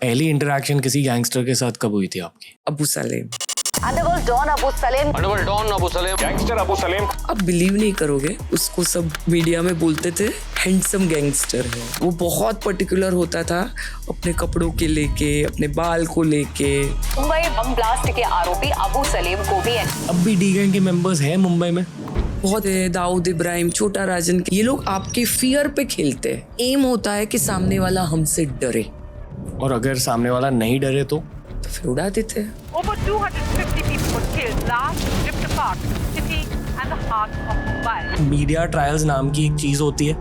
पहली इंटरेक्शन किसी गैंगस्टर के साथ कब हुई थी आपकी? Abu Salem. Underworld don Abu Salem, gangster Abu Salem. आप बिलीव नहीं करोगे, उसको सब मीडिया में बोलते थे हैंडसम गैंगस्टर है। वो बहुत पर्टिकुलर होता था अपने कपड़ों के लेके, अपने बाल को लेके। मुंबई बम ब्लास्ट के आरोपी अबू सलेम को भी है। अब भी डी गैंग के मेंबर्स हैं मुंबई में? बहुत है, दाऊद इब्राहिम, छोटा राजन, ये लोग आपके फियर पे खेलते हैं। एम होता है कि सामने वाला हमसे डरे, और अगर सामने वाला नहीं डरे तो फिर उड़ा देते हैं। Over 250 people were killed, last ripped apart the city and the heart of Mumbai. Media trials नाम की एक चीज़ होती है,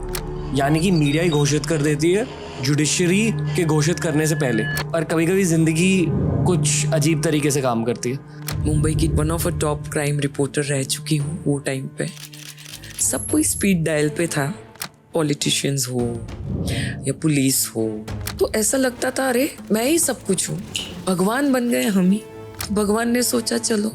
यानी कि मीडिया ही घोषित कर देती है जुडिशरी के घोषित करने से पहले। और कभी कभी ज़िंदगी कुछ अजीब तरीके से काम करती है। मुंबई की one of a top crime reporter रह चुकी हूँ। वो टाइम पे सब कोई स्पीड डायल पे था, पॉलिटिशियंस हो या पुलिस हो, तो ऐसा लगता था अरे मैं ही सब कुछ हूँ, भगवान बन गए हम ही। भगवान ने सोचा चलो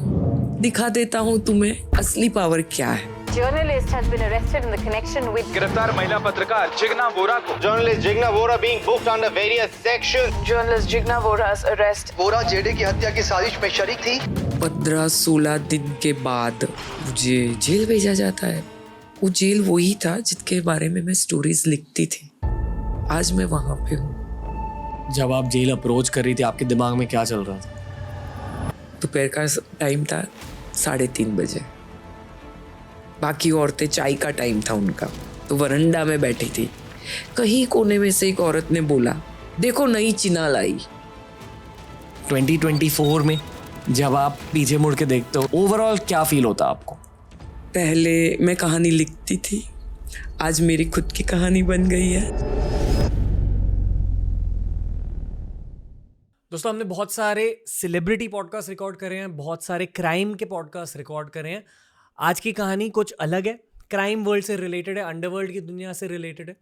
दिखा देता हूँ तुम्हें असली पावर क्या है। Journalist has been arrested in the connection with गिरफ्तार महिला पत्रकार जिग्ना वोरा को। Journalist Jigna Vora being booked under various sections. Journalist Jigna Vora's arrest. Vora जेडे की हत्या की साजिश में शरीक थी। 15-16 दिन के बाद मुझे जेल भेजा जाता है। वो जेल वही था जिसके बारे में मैं स्टोरीज लिखती थी। आज मैं वहाँ पे हूँ। जब आप जेल अप्रोच कर रही थी, आपके दिमाग में क्या चल रहा था? दोपहर का टाइम था, 3:30 बजे। बाकी औरतें चाय का टाइम था उनका, तो वरंडा में बैठी थी। कहीं कोने में से एक औरत ने बोला, देखो नई चिनाल आई। 2024 में जब आप पीछे मुड़ के देखते हो, ओवरऑल क्या फील होता है आपको? पहले मैं कहानी लिखती थी, आज मेरी खुद की कहानी बन गई है। दोस्तों, हमने बहुत सारे सेलिब्रिटी पॉडकास्ट रिकॉर्ड करे हैं, बहुत सारे क्राइम के पॉडकास्ट रिकॉर्ड करे हैं। आज की कहानी कुछ अलग है, क्राइम वर्ल्ड से रिलेटेड है, अंडरवर्ल्ड की दुनिया से रिलेटेड है।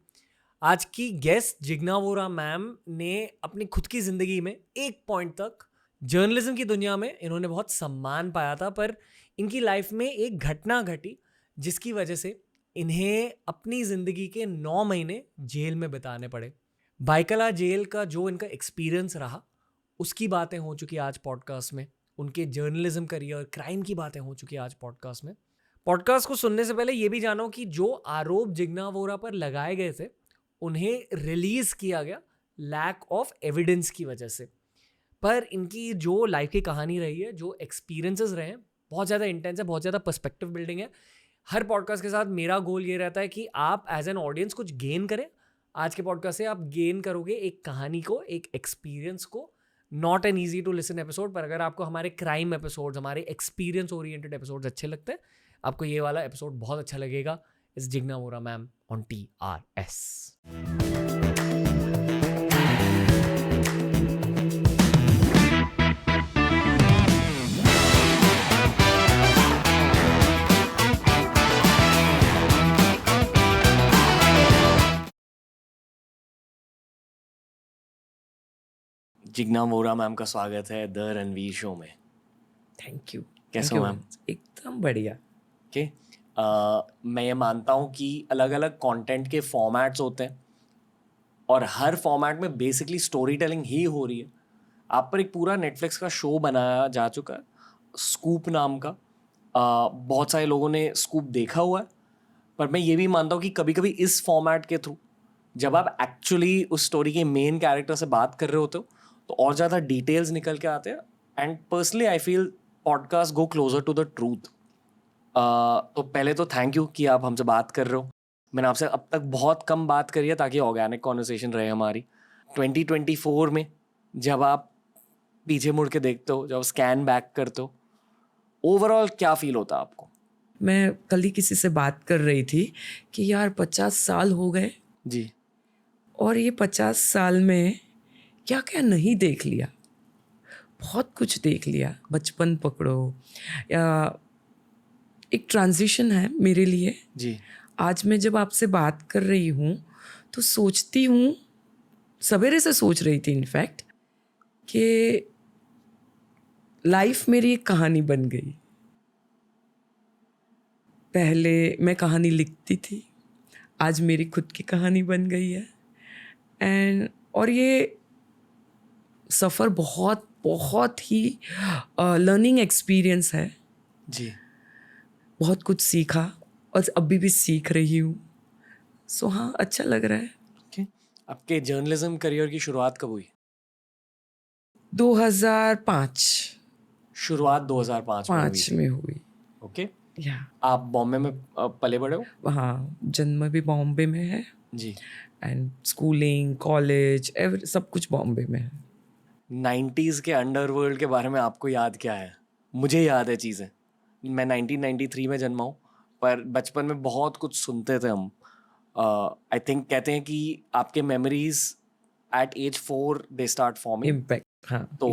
आज की गेस्ट जिग्ना वोरा मैम ने अपनी खुद की ज़िंदगी में एक पॉइंट तक जर्नलिज्म की दुनिया में इन्होंने बहुत सम्मान पाया था, पर इनकी लाइफ में एक घटना घटी जिसकी वजह से इन्हें अपनी ज़िंदगी के 9 महीने जेल में बिताने पड़े। बाइकला जेल का जो इनका एक्सपीरियंस रहा, उसकी बातें हो चुकी आज पॉडकास्ट में। उनके जर्नलिज्म करियर, क्राइम की बातें हो चुकी आज पॉडकास्ट में। पॉडकास्ट को सुनने से पहले ये भी जानो कि जो आरोप जिग्ना वोरा पर लगाए गए थे, उन्हें रिलीज किया गया लैक ऑफ एविडेंस की वजह से। पर इनकी जो लाइफ की कहानी रही है, जो एक्सपीरियंसेस रहे हैं, बहुत ज़्यादा इंटेंस है, बहुत ज़्यादा पर्सपेक्टिव बिल्डिंग है। हर पॉडकास्ट के साथ मेरा गोल ये रहता है कि आप एज एन ऑडियंस कुछ गेन करें। आज के पॉडकास्ट से आप गेन करोगे एक कहानी को, एक एक्सपीरियंस को। Not an easy to listen episode, पर अगर आपको हमारे क्राइम एपिसोड्स, हमारे एक्सपीरियंस ओरिएंटेड एपिसोड्स अच्छे लगते हैं, आपको ये वाला एपिसोड बहुत अच्छा लगेगा। इस Jigna Vora ma'am on TRS। Jigna Vora ma'am का स्वागत है द रणवीर शो में। Thank you. कैसे हो मैम? एकदम बढ़िया। ओके, मैं ये मानता हूँ कि अलग अलग कंटेंट के फॉर्मेट्स होते हैं और हर फॉर्मेट में बेसिकली स्टोरी टेलिंग ही हो रही है। आप पर एक पूरा नेटफ्लिक्स का शो बनाया जा चुका है, स्कूप नाम का। बहुत सारे लोगों ने स्कूप देखा हुआ है, पर मैं ये भी मानता हूँ कि कभी कभी इस फॉर्मेट के थ्रू जब आप एक्चुअली उस स्टोरी के मेन कैरेक्टर से बात कर रहे होते हो, तो और ज़्यादा डिटेल्स निकल के आते हैं। And personally I feel podcast go closer to the truth. तो पहले तो थैंक यू कि आप हमसे बात कर रहे हो। मैंने आपसे अब तक बहुत कम बात करी है ताकि ऑर्गेनिक कॉन्वर्सेशन रहे हमारी। 2024 में जब आप पीछे मुड़ के देखते हो, जब स्कैन बैक करते हो, ओवरऑल क्या फील होता है आपको? मैं कल ही किसी से बात कर रही थी कि यार 50 साल हो गए जी, और ये 50 साल में क्या क्या नहीं देख लिया। बहुत कुछ देख लिया। बचपन पकड़ो या एक ट्रांजिशन है मेरे लिए जी। आज मैं जब आपसे बात कर रही हूँ तो सोचती हूँ, सवेरे से सोच रही थी इनफैक्ट, कि लाइफ मेरी एक कहानी बन गई। पहले मैं कहानी लिखती थी, आज मेरी खुद की कहानी बन गई है। और ये सफ़र बहुत बहुत ही लर्निंग एक्सपीरियंस है. जी. बहुत कुछ सीखा और अभी भी सीख रही हूँ. सो हाँ, अच्छा लग रहा है. ओके. आपके जर्नलिज्म करियर की शुरुआत कब हुई? 2005 शुरुआत 2005 में हुई थी. में हुई. ओके. या आप बॉम्बे में पले बड़े हो? हाँ, जन्म भी बॉम्बे में है जी. एंड स्कूलिंग, कॉलेज, सब कुछ बॉम्बे में है. 90s के अंडरवर्ल्ड के बारे में आपको याद क्या है? मुझे याद है चीज़ें. मैं 1993 में जन्मा हूँ, पर बचपन में बहुत कुछ सुनते थे हम. आई थिंक कहते हैं कि आपके memories at age 4 they start forming. Impact. हाँ. तो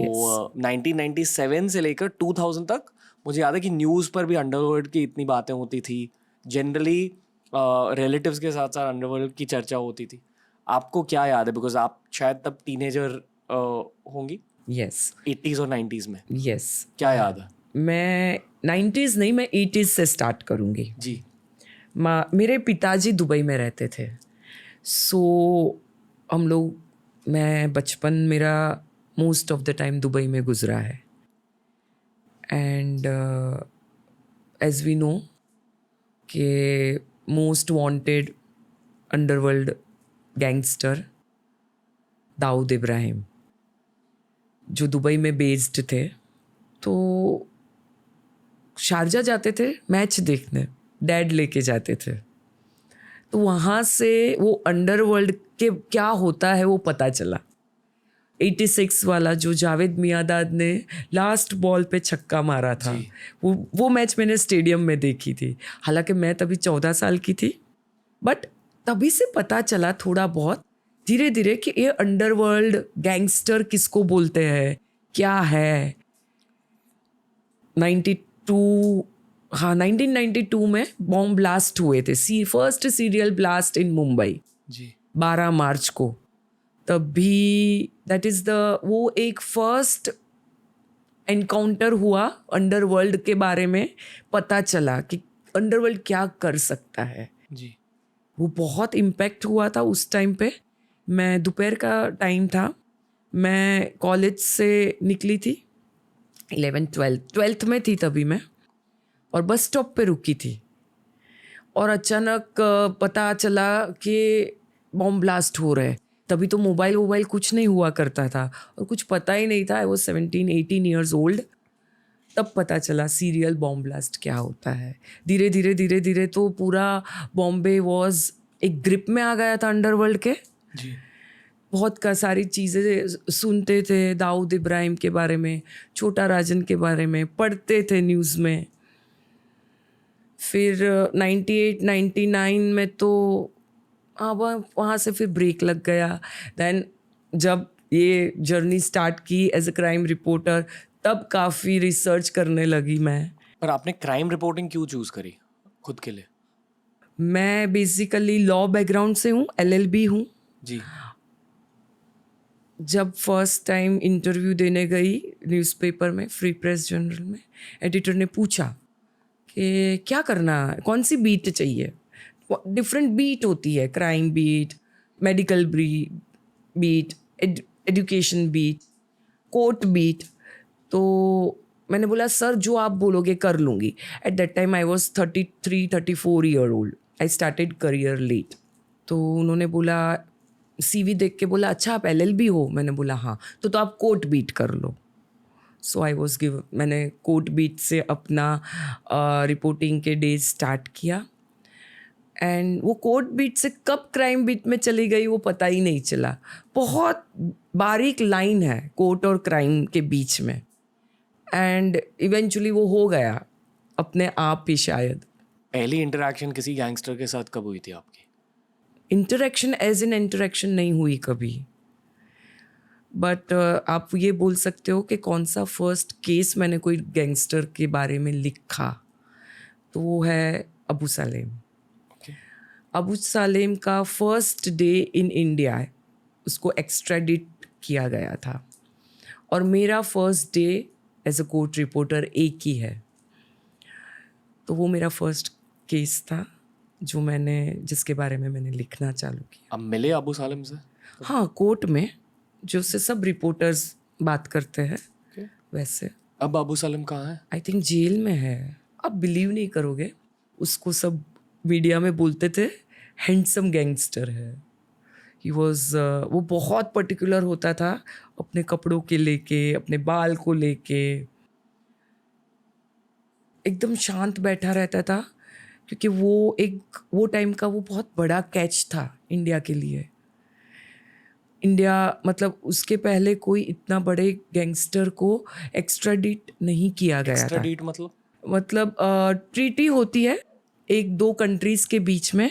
1997 से लेकर 2000 तक मुझे याद है कि न्यूज़ पर भी अंडरवर्ल्ड की इतनी बातें होती थी. जनरली रिलेटिव्स के साथ साथ अंडरवर्ल्ड की चर्चा होती थी. आपको क्या याद है? बिकॉज आप शायद तब टीनेजर होंगी यस. 80s और 90s में. यस. क्या याद है? मैं 90s नहीं, मैं 80s से स्टार्ट करूँगी. जी. मेरे पिताजी दुबई में रहते थे. सो हम लोग, मैं बचपन मेरा most of the time Dubai में गुजरा है. एंड एज वी नो कि most wanted underworld gangster Dawood Ibrahim जो दुबई में बेस्ड थे, तो शारजा जाते थे मैच देखने, डैड लेके जाते थे. तो वहाँ से वो अंडरवर्ल्ड के क्या होता है वो पता चला. 86 वाला जो जावेद मियांदाद ने लास्ट बॉल पे छक्का मारा था, वो मैच मैंने स्टेडियम में देखी थी. हालांकि मैं तभी 14 साल की थी, बट तभी से पता चला थोड़ा बहुत धीरे धीरे कि ये अंडरवर्ल्ड गैंगस्टर किसको बोलते हैं, क्या है. 1992 में बॉम्ब ब्लास्ट हुए थे. First serial blast in Mumbai जी. 12 मार्च को. तभी दैट इज़ वो एक फर्स्ट एनकाउंटर हुआ अंडरवर्ल्ड के बारे में. पता चला कि अंडरवर्ल्ड क्या कर सकता है. जी. वो बहुत इम्पैक्ट हुआ था उस टाइम पे. मैं दोपहर का टाइम था, मैं कॉलेज से निकली थी, 12th में थी तभी मैं, और बस स्टॉप पे रुकी थी. और अचानक पता चला कि बॉम्ब ब्लास्ट हो रहा है. तभी तो मोबाइल कुछ नहीं हुआ करता था और कुछ पता ही नहीं था. I was 17-18 years old. तब पता चला सीरियल बॉम्ब ब्लास्ट क्या होता है. धीरे धीरे तो पूरा बॉम्बे वॉज एक ग्रिप में आ गया था अंडरवर्ल्ड के. जी. बहुत का सारी चीज़ें सुनते थे दाऊद इब्राहिम के बारे में, छोटा राजन के बारे में पढ़ते थे न्यूज़ में. फिर 98-99 में तो वहाँ से फिर ब्रेक लग गया. दैन जब ये जर्नी स्टार्ट की एज अ क्राइम रिपोर्टर, तब काफ़ी रिसर्च करने लगी मैं. पर आपने क्राइम रिपोर्टिंग क्यों चूज़ करी खुद के लिए? मैं बेसिकली लॉ बैकग्राउंड से हूँ, LLB हूँ. जी. जब फर्स्ट टाइम इंटरव्यू देने गई न्यूज़पेपर में, फ्री प्रेस जर्नल में, एडिटर ने पूछा कि क्या करना है, कौन सी बीट चाहिए. डिफरेंट बीट होती है, crime beat, medical beat, education beat, court beat. तो मैंने बोला सर जो आप बोलोगे कर लूँगी. At that time I was 33-34 year old. I started career late. तो उन्होंने बोला, CV देख के बोला अच्छा आप LLB हो. मैंने बोला हाँ. तो आप कोर्ट बीट कर लो. सो आई वॉज मैंने कोर्ट बीट से अपना रिपोर्टिंग के डेज स्टार्ट किया. एंड वो कोर्ट बीट से कब क्राइम बीट में चली गई वो पता ही नहीं चला. बहुत बारीक लाइन है कोर्ट और क्राइम के बीच में. एंड इवेंचुअली वो हो गया अपने आप ही शायद. पहली इंटरेक्शन किसी गैंगस्टर के साथ कब हुई थी आपकी? इंटरेक्शन एज एन इंटरेक्शन नहीं हुई कभी. बट आप ये बोल सकते हो कि कौन सा फर्स्ट केस मैंने कोई गैंगस्टर के बारे में लिखा, तो वो है अबू सलेम. अबू सलेम का फर्स्ट डे इन इंडिया, उसको एक्स्ट्राडिट किया गया था. और मेरा first day as a court reporter एक ही है. तो वो मेरा फर्स्ट केस था जिसके बारे में मैंने लिखना चालू किया. अब मिले अबू सलेम से? हाँ, कोर्ट में जो से सब रिपोर्टर्स बात करते हैं वैसे। अब अबू सलेम कहाँ है? आई थिंक जेल में है। आप बिलीव नहीं करोगे, उसको सब मीडिया में बोलते थे हैंडसम गैंगस्टर है। ही वॉज वो बहुत पर्टिकुलर होता था अपने कपड़ों के लेके, अपने बाल को लेके, एकदम शांत बैठा रहता था, क्योंकि वो टाइम का वो बहुत बड़ा कैच था इंडिया के लिए। इंडिया मतलब उसके पहले कोई इतना बड़े गैंगस्टर को एक्स्ट्राडिट नहीं किया गया था। एक्स्ट्राडीट मतलब ट्रीटी होती है एक दो कंट्रीज के बीच में,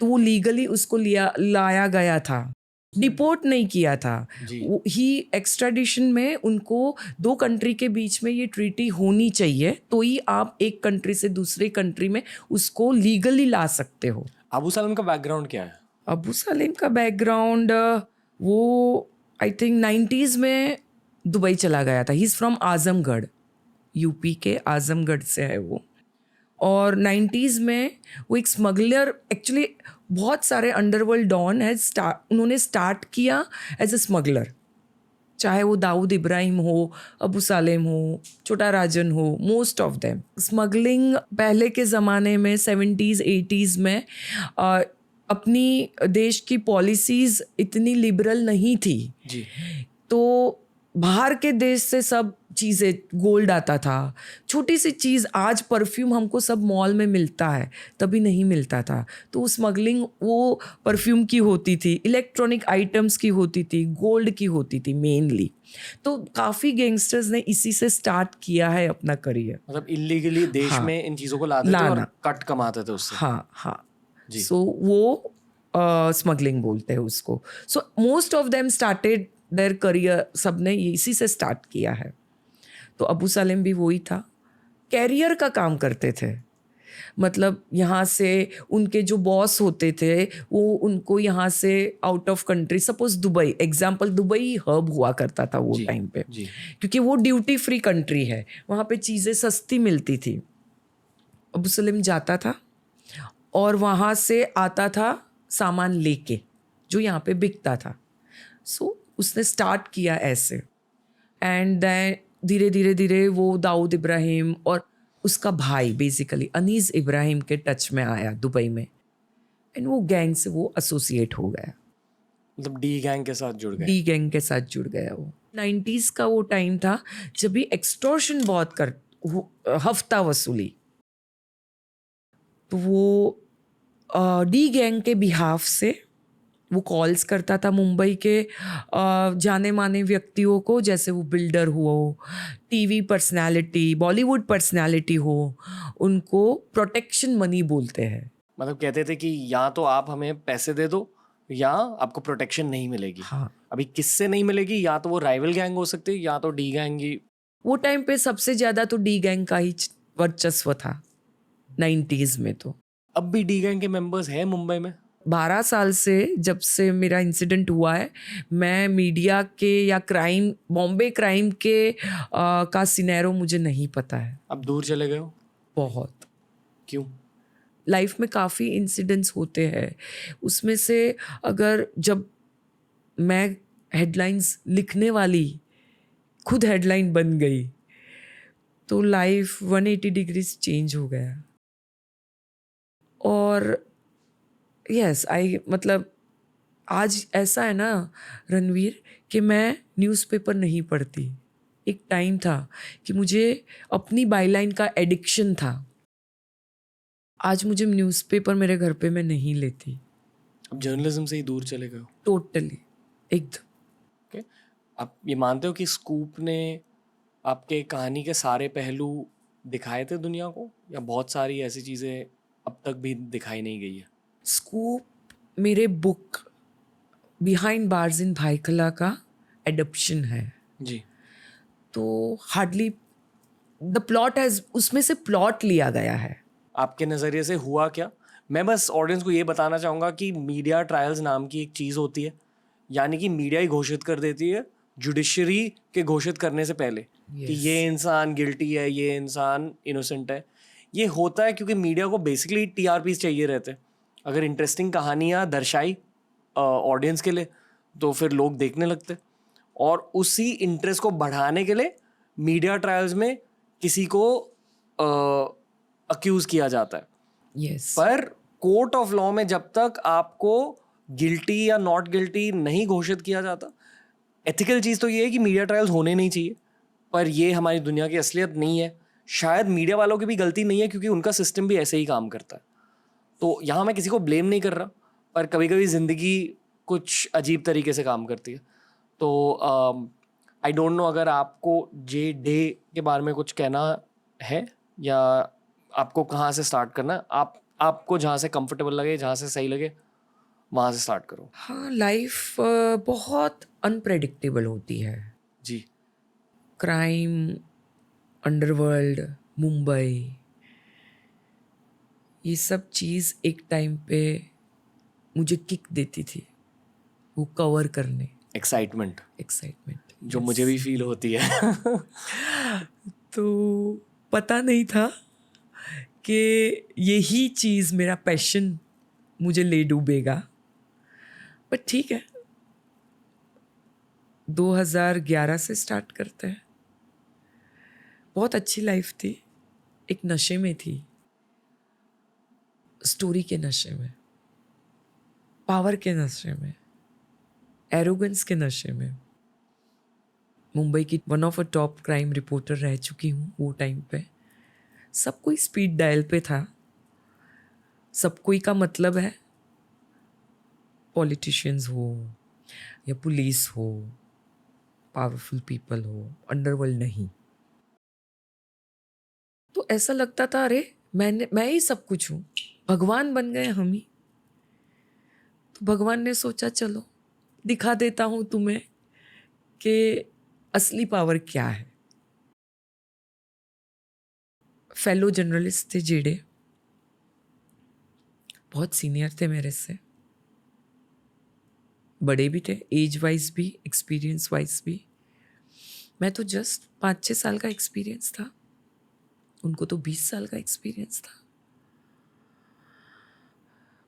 तो वो लीगली उसको लाया गया था, डिपोर्ट नहीं किया था। ही एक्स्ट्राडिशन में उनको दो कंट्री के बीच में ये ट्रीटी होनी चाहिए, तो ही आप एक कंट्री से दूसरे कंट्री में उसको लीगली ला सकते हो। अबू सलेम का बैकग्राउंड क्या है? अबू सलेम का बैकग्राउंड वो आई थिंक 90s में दुबई चला गया था। He is from Azamgarh, UP के आजमगढ़ से है वो। और 90s में वो एक स्मगलर, एक्चुअली बहुत सारे अंडरवर्ल्ड डॉन उन्होंने स्टार्ट किया एज ए स्मगलर, चाहे वो दाऊद इब्राहिम हो, अबू सलेम हो, छोटा राजन हो, मोस्ट ऑफ देम। स्मगलिंग पहले के ज़माने में 70s 80s में अपनी देश की पॉलिसीज़ इतनी लिबरल नहीं थी जी। तो बाहर के देश से सब चीज़ें, गोल्ड आता था, छोटी सी चीज़, आज परफ्यूम हमको सब मॉल में मिलता है, तभी नहीं मिलता था। तो स्मगलिंग वो परफ्यूम की होती थी, इलेक्ट्रॉनिक आइटम्स की होती थी, गोल्ड की होती थी मेनली। तो काफ़ी गैंगस्टर्स ने इसी से स्टार्ट किया है अपना करियर। मतलब इलीगली देश में इन चीज़ों को लाते थे और कट कमाते थे उससे। हाँ। सो वो स्मगलिंग बोलते हैं उसको। So most of them started their career, सब ने इसी से स्टार्ट किया है। तो अबू सलेम भी वही था, कैरियर का काम करते थे। मतलब यहाँ से उनके जो बॉस होते थे वो उनको यहाँ से out of country, suppose Dubai, example Dubai hub हुआ करता था वो टाइम पे, क्योंकि वो ड्यूटी फ्री कंट्री है, वहाँ पे चीज़ें सस्ती मिलती थी। अबू सलेम जाता था और वहाँ से आता था सामान लेके जो यहाँ पे बिकता था। सो उसने स्टार्ट किया ऐसे, एंड देन धीरे धीरे वो दाऊद इब्राहिम और उसका भाई बेसिकली अनीस इब्राहिम के टच में आया दुबई में, एंड वो गैंग से वो एसोसिएट हो गया। मतलब डी गैंग के साथ जुड़ गए। डी गैंग के साथ जुड़ गया वो। 90s का वो टाइम था जब भी एक्सटॉर्शन बहुत हफ्ता वसूली, तो वो डी गैंग के बिहाफ से वो कॉल्स करता था मुंबई के जाने माने व्यक्तियों को, जैसे वो बिल्डर हो, टीवी पर्सनालिटी, बॉलीवुड पर्सनालिटी हो, उनको प्रोटेक्शन मनी बोलते हैं। मतलब कहते थे कि या तो आप हमें पैसे दे दो या आपको प्रोटेक्शन नहीं मिलेगी। हाँ। अभी किससे नहीं मिलेगी? या तो वो राइवल गैंग हो सकती है या तो डी गैंग ही। वो टाइम पे सबसे ज़्यादा तो डी गैंग का ही वर्चस्व था 90s में। तो अब भी डी गैंग के मेंबर्स हैं मुंबई में? 12 साल से जब से मेरा इंसिडेंट हुआ है, मैं मीडिया के या क्राइम, बॉम्बे क्राइम के का सिनेरो मुझे नहीं पता है। अब दूर चले गए हो? बहुत। क्यों? लाइफ में काफ़ी इंसिडेंट्स होते हैं, उसमें से अगर जब मैं हेडलाइंस लिखने वाली खुद हेडलाइन बन गई तो लाइफ 180 डिग्रीज चेंज हो गया। और मतलब आज ऐसा है ना रणवीर कि मैं न्यूज़पेपर नहीं पढ़ती। एक टाइम था कि मुझे अपनी बाईलाइन का एडिक्शन था। आज मुझे न्यूज़पेपर मेरे घर पे मैं नहीं लेती। अब जर्नलिज्म से ही दूर चले गए हो? टोटली, एकदम। आप ये मानते हो कि स्कूप ने आपके कहानी के सारे पहलू दिखाए थे दुनिया को, या बहुत सारी ऐसी चीज़ें अब तक भी दिखाई नहीं गई है? स्कूप मेरे book behind bars in Byculla का एडप्शन है जी। तो हार्डली द प्लॉट हैज, उसमें से प्लॉट लिया गया है। आपके नज़रिए से हुआ क्या? मैं बस ऑडियंस को ये बताना चाहूँगा कि मीडिया ट्रायल्स नाम की एक चीज़ होती है, यानी कि मीडिया ही घोषित कर देती है जुडिशरी के घोषित करने से पहले कि ये इंसान गिल्टी है, ये इंसान इनोसेंट है। ये होता है क्योंकि मीडिया को बेसिकली TRPs चाहिए रहते हैं। अगर इंटरेस्टिंग कहानियाँ दर्शाई ऑडियंस के लिए तो फिर लोग देखने लगते, और उसी इंटरेस्ट को बढ़ाने के लिए मीडिया ट्रायल्स में किसी को अक्यूज किया जाता है. यस. पर कोर्ट ऑफ लॉ में जब तक आपको गिल्टी या नॉट गिल्टी नहीं घोषित किया जाता, एथिकल चीज़ तो ये है कि मीडिया ट्रायल्स होने नहीं चाहिए, पर ये हमारी दुनिया की असलियत नहीं है. शायद मीडिया वालों की भी गलती नहीं है क्योंकि उनका सिस्टम भी ऐसे ही काम करता है. तो यहाँ मैं किसी को ब्लेम नहीं कर रहा, पर कभी कभी ज़िंदगी कुछ अजीब तरीके से काम करती है. तो आई डोंट नो अगर आपको जे डे के बारे में कुछ कहना है या आपको कहाँ से स्टार्ट करना है. आपको जहाँ से कंफर्टेबल लगे, जहाँ से सही लगे, वहाँ से स्टार्ट करो. हाँ, लाइफ बहुत अनप्रेडिक्टेबल होती है. जी. क्राइम, अंडरवर्ल्ड, मुंबई, ये सब चीज़ एक टाइम पे मुझे किक देती थी, वो कवर करने. एक्साइटमेंट जो Yes. मुझे भी फील होती है. तो पता नहीं था कि यही चीज़, मेरा पैशन मुझे ले डूबेगा. बट ठीक है, 2011 से स्टार्ट करते हैं. बहुत अच्छी लाइफ थी. एक नशे में थी, स्टोरी के नशे में, पावर के नशे में, एरोगेंस के नशे में. मुंबई की one of a top crime reporter रह चुकी हूँ वो टाइम पे. सब कोई स्पीड डायल पे था. सब कोई का मतलब है पॉलिटिशियंस हो या पुलिस हो, पावरफुल पीपल हो, अंडरवर्ल्ड नहीं. तो ऐसा लगता था अरे मैं ही सब कुछ हूँ, भगवान बन गए हम ही. तो भगवान ने सोचा चलो दिखा देता हूँ तुम्हें कि असली पावर क्या है. फेलो जर्नलिस्ट थे जेडे, बहुत सीनियर थे मेरे से, बड़े भी थे, एज वाइज भी, एक्सपीरियंस वाइज भी. मैं तो जस्ट 5-6 साल का एक्सपीरियंस था, उनको तो 20 साल का एक्सपीरियंस था.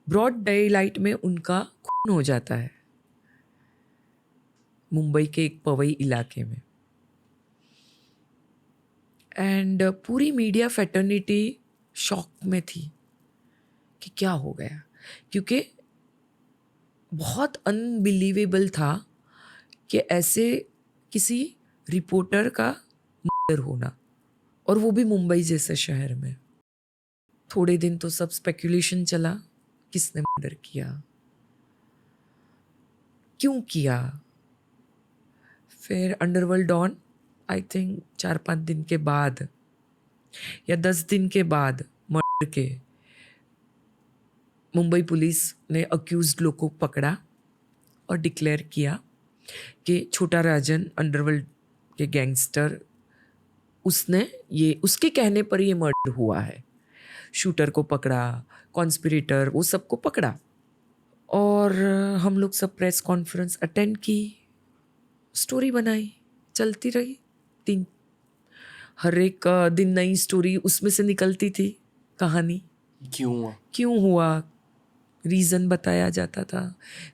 ब्रॉड डे लाइट में उनका खून हो जाता है मुंबई के एक पवई इलाके में. एंड पूरी मीडिया फैटर्निटी शॉक में थी कि क्या हो गया, क्योंकि बहुत अनबिलीवेबल था कि ऐसे किसी रिपोर्टर का मर्डर होना, और वो भी मुंबई जैसे शहर में. थोड़े दिन तो सब स्पेकुलेशन चला, किसने मर्डर किया, क्यों किया. फिर अंडरवर्ल्ड डॉन, आई थिंक 4-5 दिन के बाद या 10 दिन के बाद मर्डर के, मुंबई पुलिस ने अक्यूज्ड लोग को पकड़ा और डिक्लेयर किया कि छोटा राजन अंडरवर्ल्ड के गैंगस्टर, उसके कहने पर ये मर्डर हुआ है. शूटर को पकड़ा, कॉन्स्पिरेटर, वो सबको पकड़ा. और हम लोग सब प्रेस कॉन्फ्रेंस अटेंड की, स्टोरी बनाई, चलती रही. हर एक दिन नई स्टोरी उसमें से निकलती थी, कहानी क्यों हुआ, रीज़न बताया जाता था.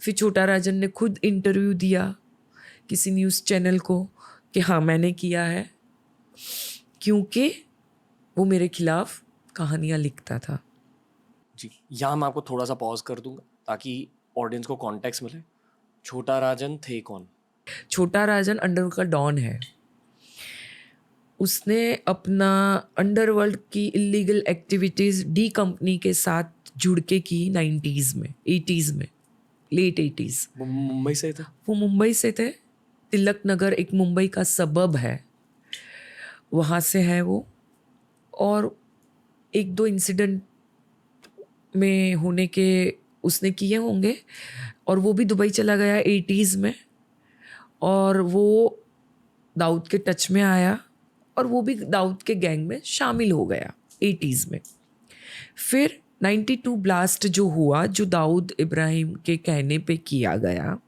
फिर छोटा राजन ने खुद इंटरव्यू दिया किसी न्यूज़ चैनल को कि हाँ मैंने किया है, क्योंकि वो मेरे खिलाफ कहानियाँ लिखता था. जी, यहाँ मैं आपको थोड़ा सा पॉज कर दूंगा ताकि ऑडियंस को कॉन्टेक्स्ट मिले. छोटा राजन थे कौन? छोटा राजन अंडरवर्ल्ड का डॉन है. उसने अपना अंडरवर्ल्ड की इलीगल एक्टिविटीज़ डी कंपनी के साथ जुड़ के की 90s में, 80s में, लेट 80s. मुंबई से थे? वो मुंबई से थे. तिलक नगर एक मुंबई का सबब है, वहाँ से है वो. और 1-2 इंसिडेंट में होने के उसने किए होंगे, और वो भी दुबई चला गया 80s में, और वो दाऊद के टच में आया, और वो भी दाऊद के गैंग में शामिल हो गया 80s में. फिर 92 ब्लास्ट जो हुआ, जो दाऊद इब्राहिम के कहने पे किया गया,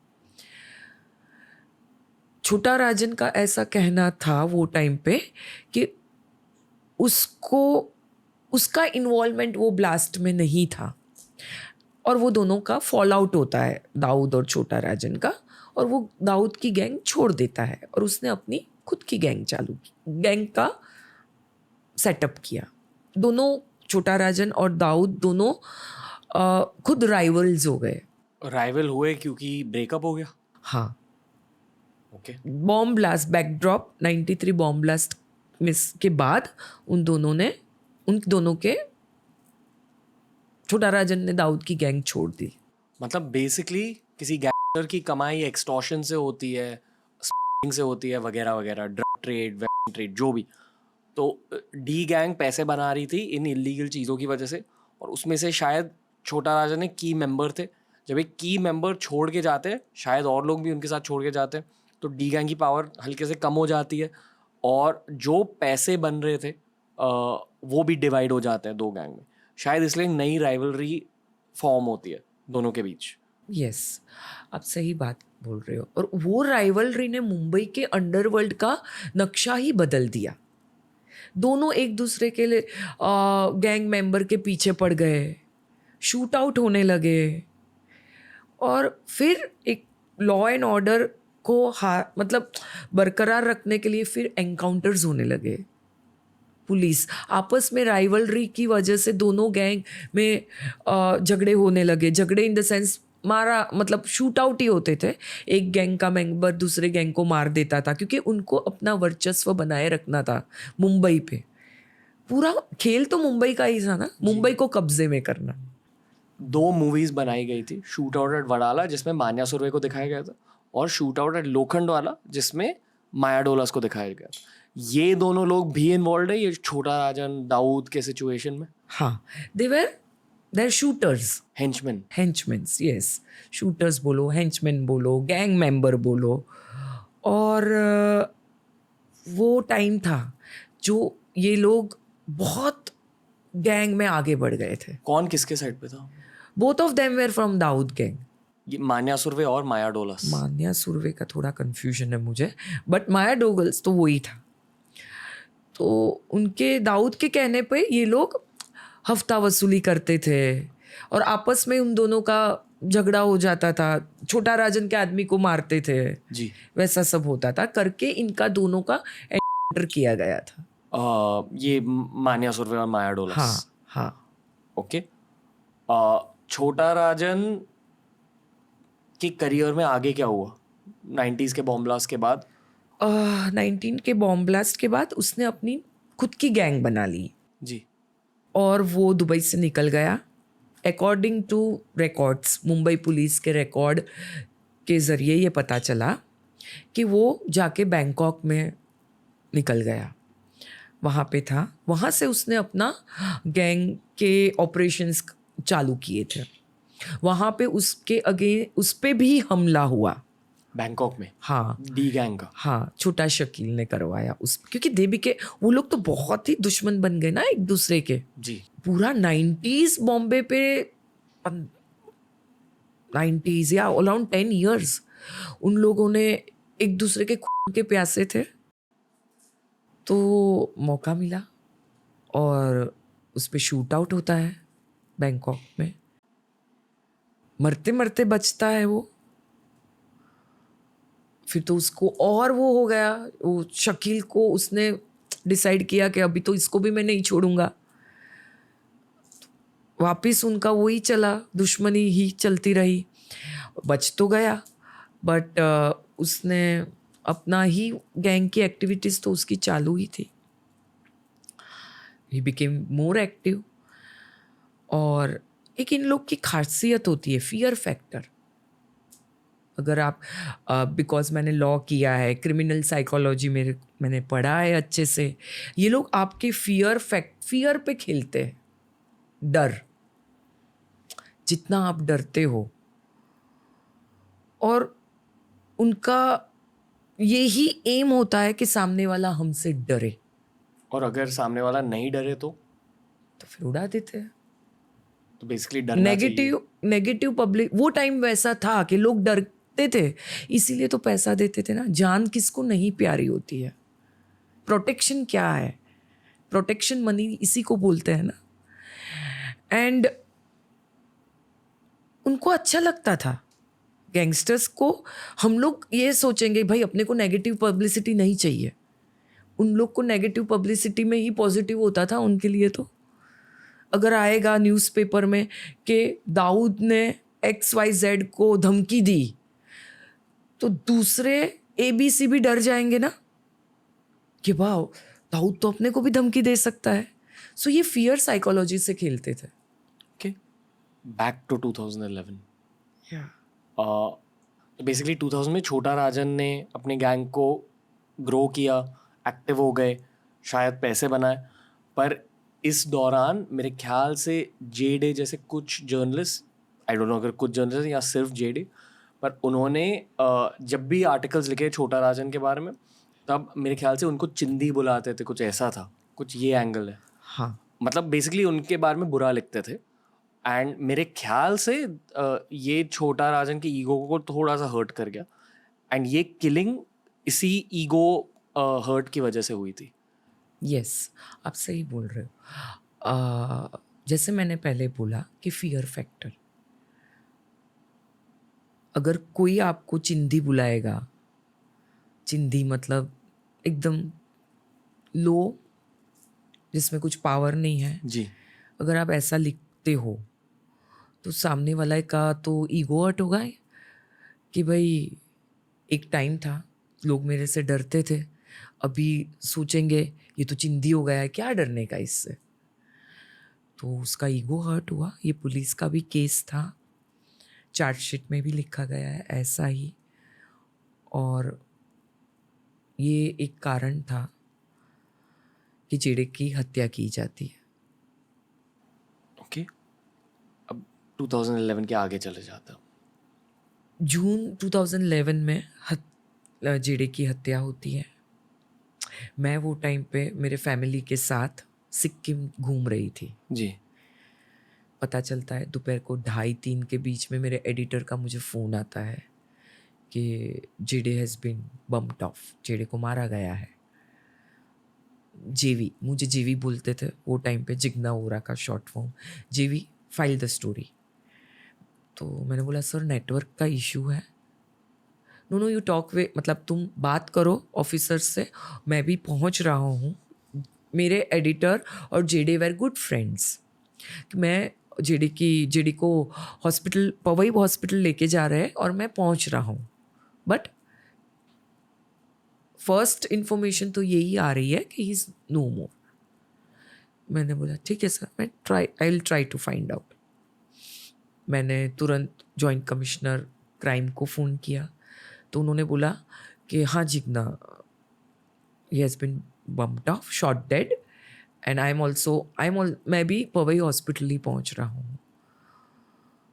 छोटा राजन का ऐसा कहना था वो टाइम पे कि उसका इन्वॉल्वमेंट वो ब्लास्ट में नहीं था, और वो दोनों का फॉल आउट होता है, दाऊद और छोटा राजन का, और वो दाऊद की गैंग छोड़ देता है और उसने अपनी खुद की गैंग चालू की, गैंग का सेटअप किया। दोनों छोटा राजन और दाऊद दोनों खुद राइवल्स हो गए। राइवल हुए क्योंकि ब्रेकअप हो गया। हाँ, okay bomb blast backdrop 93 bomb blast miss के बाद उन दोनों के छोटा राजन ने दाऊद की गैंग छोड़ दी। मतलब बेसिकली किसी गैंगस्टर की कमाई एक्सटॉर्शन से होती है, स्मगलिंग से होती है, वगैरह वगैरह, ड्रग ट्रेड, वेपन ट्रेड, जो भी। तो डी गैंग पैसे बना रही थी इन इलीगल चीज़ों की वजह से, और उसमें से शायद छोटा राजन एक की मेंबर थे। जब एक की मेंबर छोड़ के जाते हैं, शायद और लोग भी उनके साथ छोड़ के जाते हैं, तो डी गैंग की पावर हल्के से कम हो जाती है, और जो पैसे बन रहे थे वो भी डिवाइड हो जाते हैं दो गैंग में। शायद इसलिए नई राइवलरी फॉर्म होती है दोनों के बीच। यस, आप सही बात बोल रहे हो। और वो राइवलरी ने मुंबई के अंडरवर्ल्ड का नक्शा ही बदल दिया। दोनों एक दूसरे के लिए गैंग मेंबर के पीछे पड़ गए, शूट आउट होने लगे, और फिर एक लॉ एंड ऑर्डर को मतलब बरकरार रखने के लिए फिर एनकाउंटर्स होने लगे। पुलिस आपस में राइवलरी की वजह से दोनों गैंग में झगड़े होने लगे। झगड़े इन द सेंस मारा, मतलब शूट आउट ही होते थे। एक गैंग का मेंबर दूसरे गैंग को मार देता था, क्योंकि उनको अपना वर्चस्व बनाए रखना था मुंबई पे। पूरा खेल तो मुंबई का ही था ना, मुंबई को कब्जे में करना। 2 मूवीज बनाई गई थी, शूट आउट एट वडाला जिसमें मान्या सुरवे को दिखाया गया था, और शूट आउट एट लोखंड वाला जिसमें माया डोलस को दिखाया गया था। ये दोनों लोग भी इन्वॉल्व है ये छोटा राजन दाऊद के सिचुएशन में। हाँ, देर शूटर्स, हेंचमैन। यस, शूटर्स बोलो, हेंचमैन बोलो, गैंग मेंबर बोलो। और वो टाइम था जो ये लोग बहुत गैंग में आगे बढ़ गए थे। कौन किसके साइड पे था? Both of them were from Dawood gang. ये मान्या सुरवे और माया डोलस। मान्या सुरवे का थोड़ा कंफ्यूजन है मुझे, बट माया डोगल्स तो वही था। तो उनके दाऊद के कहने पे ये लोग हफ्ता वसूली करते थे, और आपस में उन दोनों का झगड़ा हो जाता था। छोटा राजन के आदमी को मारते थे जी, वैसा सब होता था करके इनका दोनों का एंटर किया गया था। ये मान्या सुरवे और माया डोलस। हाँ। ओके। छोटा राजन के करियर में आगे क्या हुआ 90s के बॉम्ब ब्लास्ट के बाद? 19 के बॉम्ब ब्लास्ट के बाद उसने अपनी खुद की गैंग बना ली जी, और वो दुबई से निकल गया। According to records, Mumbai police के रिकॉर्ड के ज़रिए ये पता चला कि वो जाके बैंकॉक में निकल गया, वहाँ पे था। वहाँ से उसने अपना गैंग के ऑपरेशंस चालू किए थे। वहाँ पे उस पे भी हमला हुआ बैंकॉक में। हाँ, डी गैंग का। हाँ, छोटा शकील ने करवाया क्योंकि देवी के वो लोग तो बहुत ही दुश्मन बन गए ना एक दूसरे के। जी, पूरा 90s बॉम्बे पे 90s या अराउंड 10 years उन लोगों ने एक दूसरे के खून के प्यासे थे। तो मौका मिला और उस पे शूट आउट होता है बैंकॉक में। मरते मरते बचता है वो। फिर तो उसको और वो हो गया, वो शकील को उसने डिसाइड किया कि अभी तो इसको भी मैं नहीं छोड़ूंगा। वापिस उनका वही चला, दुश्मनी ही चलती रही। बच तो गया, बट उसने अपना ही गैंग की एक्टिविटीज़ तो उसकी चालू ही थी। He became more active. और एक इन लोग की खासियत होती है फियर फैक्टर। अगर आप बिकॉज मैंने लॉ किया है, क्रिमिनल साइकोलॉजी मैंने पढ़ा है अच्छे से, ये लोग आपके फियर पे खेलते हैं। डर, जितना आप डरते हो, और उनका यही एम होता है कि सामने वाला हमसे डरे। और अगर सामने वाला नहीं डरे तो फिर उड़ा देते हैं। तो बेसिकली डरना चाहिए। नेगेटिव पब्लिक वो टाइम वैसा था कि लोग डरते थे, इसीलिए तो पैसा देते थे ना। जान किसको नहीं प्यारी होती है? प्रोटेक्शन क्या है? प्रोटेक्शन मनी इसी को बोलते हैं ना। एंड उनको अच्छा लगता था गैंगस्टर्स को हम लोग ये सोचेंगे भाई अपने को नेगेटिव पब्लिसिटी नहीं चाहिए, उन लोग को नेगेटिव पब्लिसिटी में ही पॉजिटिव होता था उनके लिए। तो अगर आएगा न्यूज़पेपर में कि दाऊद ने XYZ को धमकी दी, तो दूसरे ABC भी डर जाएंगे ना कि वाह दाऊद तो अपने को भी धमकी दे सकता है। सो ये फियर साइकोलॉजी से खेलते थे। Okay, back to 2011। या बेसिकली 2000 में छोटा राजन ने अपने गैंग को ग्रो किया, एक्टिव हो गए, शायद पैसे बनाए, पर इस दौरान मेरे ख्याल से JD जैसे कुछ जर्नलिस्ट, आई डोंट नो अगर कुछ जर्नलिस्ट या सिर्फ JD, पर उन्होंने जब भी आर्टिकल्स लिखे छोटा राजन के बारे में, तब मेरे ख्याल से उनको चिंदी बुलाते थे, कुछ ऐसा था, कुछ ये एंगल है। हाँ, मतलब बेसिकली उनके बारे में बुरा लिखते थे। एंड मेरे ख्याल से ये छोटा राजन की ईगो को थोड़ा सा हर्ट कर गया, एंड ये किलिंग इसी ईगो हर्ट की वजह से हुई थी। यस, आप सही बोल रहे हो। जैसे मैंने पहले बोला कि फियर फैक्टर, अगर कोई आपको चिंदी बुलाएगा, चिंदी मतलब एकदम लो, जिसमें कुछ पावर नहीं है, जी, अगर आप ऐसा लिखते हो तो सामने वाला का तो ईगो हर्ट होगा ही कि भाई एक टाइम था लोग मेरे से डरते थे, अभी सोचेंगे ये तो चिंदी हो गया है, क्या डरने का इससे। तो उसका ईगो हर्ट हुआ। ये पुलिस का भी केस था, चार्जशीट में भी लिखा गया है ऐसा ही, और ये एक कारण था कि जेडे की हत्या की जाती है। ओके, अब 2011 के आगे चले जाते हैं। जून 2011 में जेडे की हत्या होती है। मैं वो टाइम पे मेरे फैमिली के साथ सिक्किम घूम रही थी। जी, पता चलता है दोपहर को 2:30-3 के बीच में मेरे एडिटर का मुझे फ़ोन आता है कि जेडे हैज़ बीन बम्प्ड ऑफ, जेडे को मारा गया है। जेवी, मुझे जेवी बोलते थे वो टाइम पे, जिग्ना वोरा का शॉर्ट फॉर्म। जेवी, फाइल द स्टोरी। तो मैंने बोला सर नेटवर्क का इशू है। नो यू टॉक वे, मतलब तुम बात करो ऑफिसर से, मैं भी पहुंच रहा हूँ। मेरे एडिटर और जेडे वेर गुड फ्रेंड्स। मैं जेडी को हॉस्पिटल, पवई हॉस्पिटल लेके जा रहे हैं और मैं पहुंच रहा हूँ, बट फर्स्ट इंफॉर्मेशन तो यही आ रही है कि ही इज़ नो मोर। मैंने बोला ठीक है सर, मैं I will try to find out. मैंने तुरंत जॉइंट कमिश्नर क्राइम को फ़ोन किया, तो उन्होंने बोला कि हाँ Jigna, he has been bumped off, shot dead, and मैं भी पवई हॉस्पिटल ही पहुंच रहा हूँ।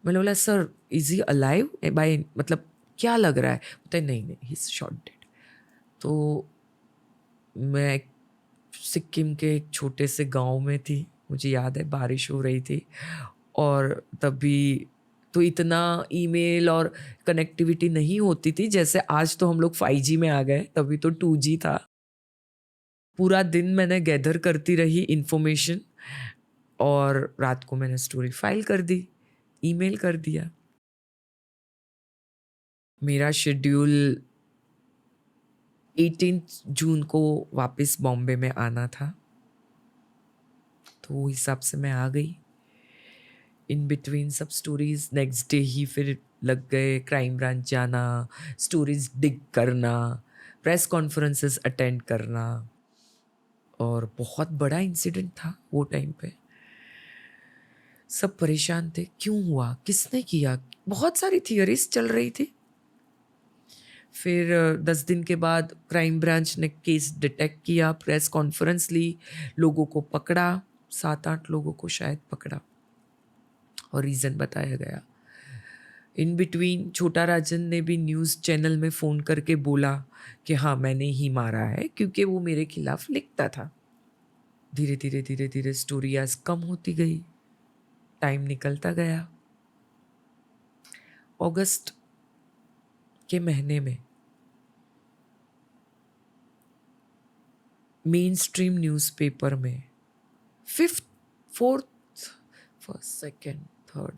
मैंने बोला sir is he alive bye, मतलब क्या लग रहा है? बोलते नहीं ही इज शॉट डेड। तो मैं सिक्किम के एक छोटे से गांव में थी, मुझे याद है बारिश हो रही थी, और तभी तो इतना ईमेल और कनेक्टिविटी नहीं होती थी जैसे आज। तो हम लोग 5G में आ गए, तभी तो 2G था। पूरा दिन मैंने गैदर करती रही इन्फॉर्मेशन, और रात को मैंने स्टोरी फाइल कर दी, ईमेल कर दिया। मेरा शेड्यूल 18 जून को वापस बॉम्बे में आना था, तो वो हिसाब से मैं आ गई। इन बिटवीन सब स्टोरीज नेक्स्ट डे ही फिर लग गए, क्राइम ब्रांच जाना, स्टोरीज डिग करना, प्रेस कॉन्फ्रेंसेस अटेंड करना, और बहुत बड़ा इंसिडेंट था वो टाइम पे। सब परेशान थे, क्यों हुआ, किसने किया, बहुत सारी थियरीज चल रही थी। फिर 10 दिन के बाद क्राइम ब्रांच ने केस डिटेक्ट किया, प्रेस कॉन्फ्रेंस ली, लोगों को पकड़ा, 7-8 लोगों को शायद पकड़ा, और रीज़न बताया गया। इन बिटवीन छोटा राजन ने भी न्यूज़ चैनल में फ़ोन करके बोला कि हाँ मैंने ही मारा है, क्योंकि वो मेरे खिलाफ लिखता था। धीरे धीरे स्टोरी आज कम होती गई, टाइम निकलता गया। अगस्त के महीने में मेन स्ट्रीम न्यूज़पेपर में 5th, 4th, 1st, 2nd, 3rd,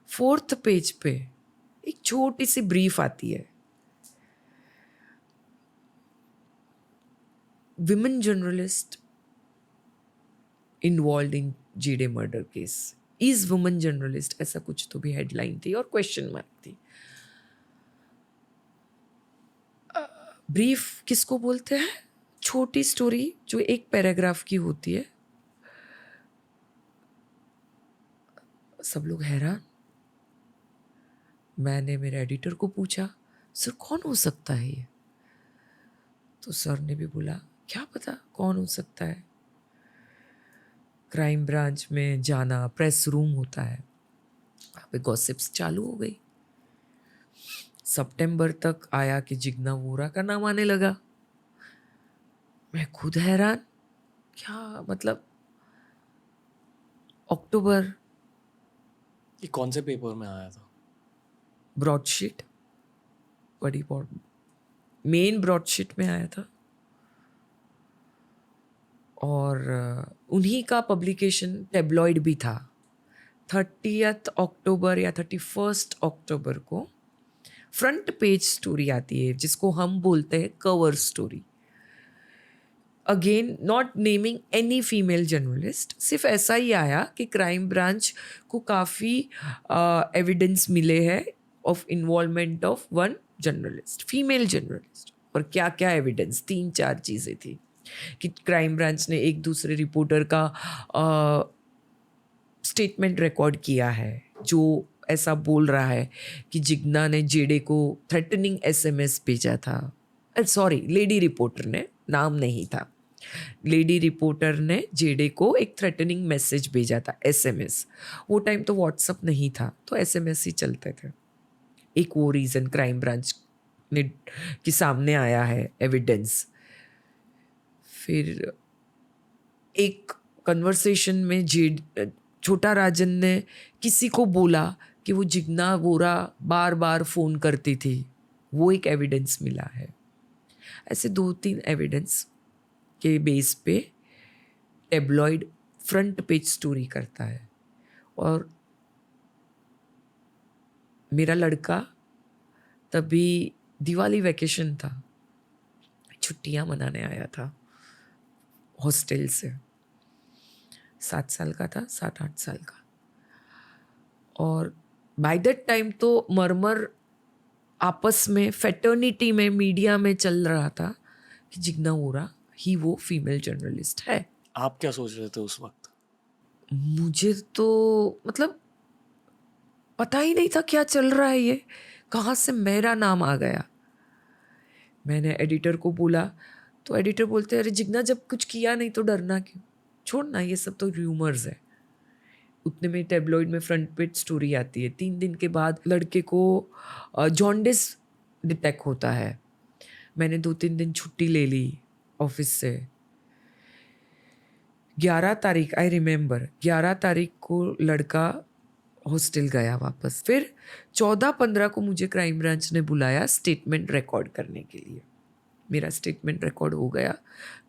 4th page पे एक छोटी सी ब्रीफ आती है, विमेन जर्नलिस्ट इन्वॉल्व इन जेडे murder case, is woman journalist, ऐसा कुछ तो भी हेडलाइन थी और क्वेश्चन मार्क थी। ब्रीफ किसको बोलते हैं? छोटी स्टोरी जो एक पैराग्राफ की होती है। सब लोग हैरान। मैंने मेरे एडिटर को पूछा, सर कौन हो सकता है ये? तो सर ने भी बोला, क्या पता कौन हो सकता है। क्राइम ब्रांच में जाना, प्रेस रूम होता है, वहाँ पे गॉसिप्स चालू हो गई। सितंबर तक आया कि जिग्ना वोरा का नाम आने लगा। मैं खुद हैरान, क्या मतलब अक्टूबर, ये कौन से पेपर में आया था? ब्रॉडशीट, बड़ी मेन ब्रॉडशीट में आया था। और उन्हीं का पब्लिकेशन टेब्लॉइड भी था। 30 अक्टूबर या 31 अक्टूबर को फ्रंट पेज स्टोरी आती है जिसको हम बोलते हैं cover story. Again not naming any female journalist, सिर्फ ऐसा ही आया कि क्राइम ब्रांच को काफ़ी एविडेंस मिले हैं of involvement of one journalist, female journalist. और क्या क्या एविडेंस, 3-4 चीज़ें थी कि क्राइम ब्रांच ने एक दूसरे रिपोर्टर का स्टेटमेंट रिकॉर्ड किया है जो ऐसा बोल रहा है कि जिग्ना ने जेडे को थ्रेटनिंग एसएमएस भेजा था। सॉरी, लेडी रिपोर्टर ने, नाम नहीं था, लेडी रिपोर्टर ने जेडे को एक थ्रेटनिंग मैसेज भेजा था, एसएमएस। वो टाइम तो व्हाट्सअप नहीं था, तो एसएमएस ही चलते थे। एक वो रीज़न क्राइम ब्रांच ने के सामने आया है एविडेंस। फिर एक कन्वर्सेशन में छोटा राजन ने किसी को बोला कि वो जिग्ना वोरा बार बार फ़ोन करती थी, वो एक एविडेंस मिला है। ऐसे 2-3 एविडेंस के बेस पे टेब्लॉइड फ्रंट पेज स्टोरी करता है। और मेरा लड़का तभी दिवाली वैकेशन था, छुट्टियां मनाने आया था हॉस्टल से। 7 साल का था, 7-8 साल का। और बाय दैट टाइम तो मरमर आपस में फेटर्निटी में मीडिया में चल रहा था कि जिग्ना वोरा ही वो फीमेल जर्नलिस्ट है। आप क्या सोच रहे थे उस वक्त? मुझे तो मतलब पता ही नहीं था क्या चल रहा है, ये कहाँ से मेरा नाम आ गया। मैंने एडिटर को बोला तो एडिटर बोलते, अरे जिग्ना जब कुछ किया नहीं तो डरना क्यों, छोड़ना, ये सब तो र्यूमर्स है। उतने में टेब्लॉइड में फ्रंट पेज स्टोरी आती है। 3 दिन के बाद लड़के को जॉन्डिस डिटेक्ट होता है। मैंने 2-3 दिन छुट्टी ले ली ऑफिस से। 11 तारीख, आई रिमेंबर, 11 तारीख को लड़का हॉस्टल गया वापस। फिर 14-15 को मुझे क्राइम ब्रांच ने बुलाया स्टेटमेंट रिकॉर्ड करने के लिए। मेरा स्टेटमेंट रिकॉर्ड हो गया।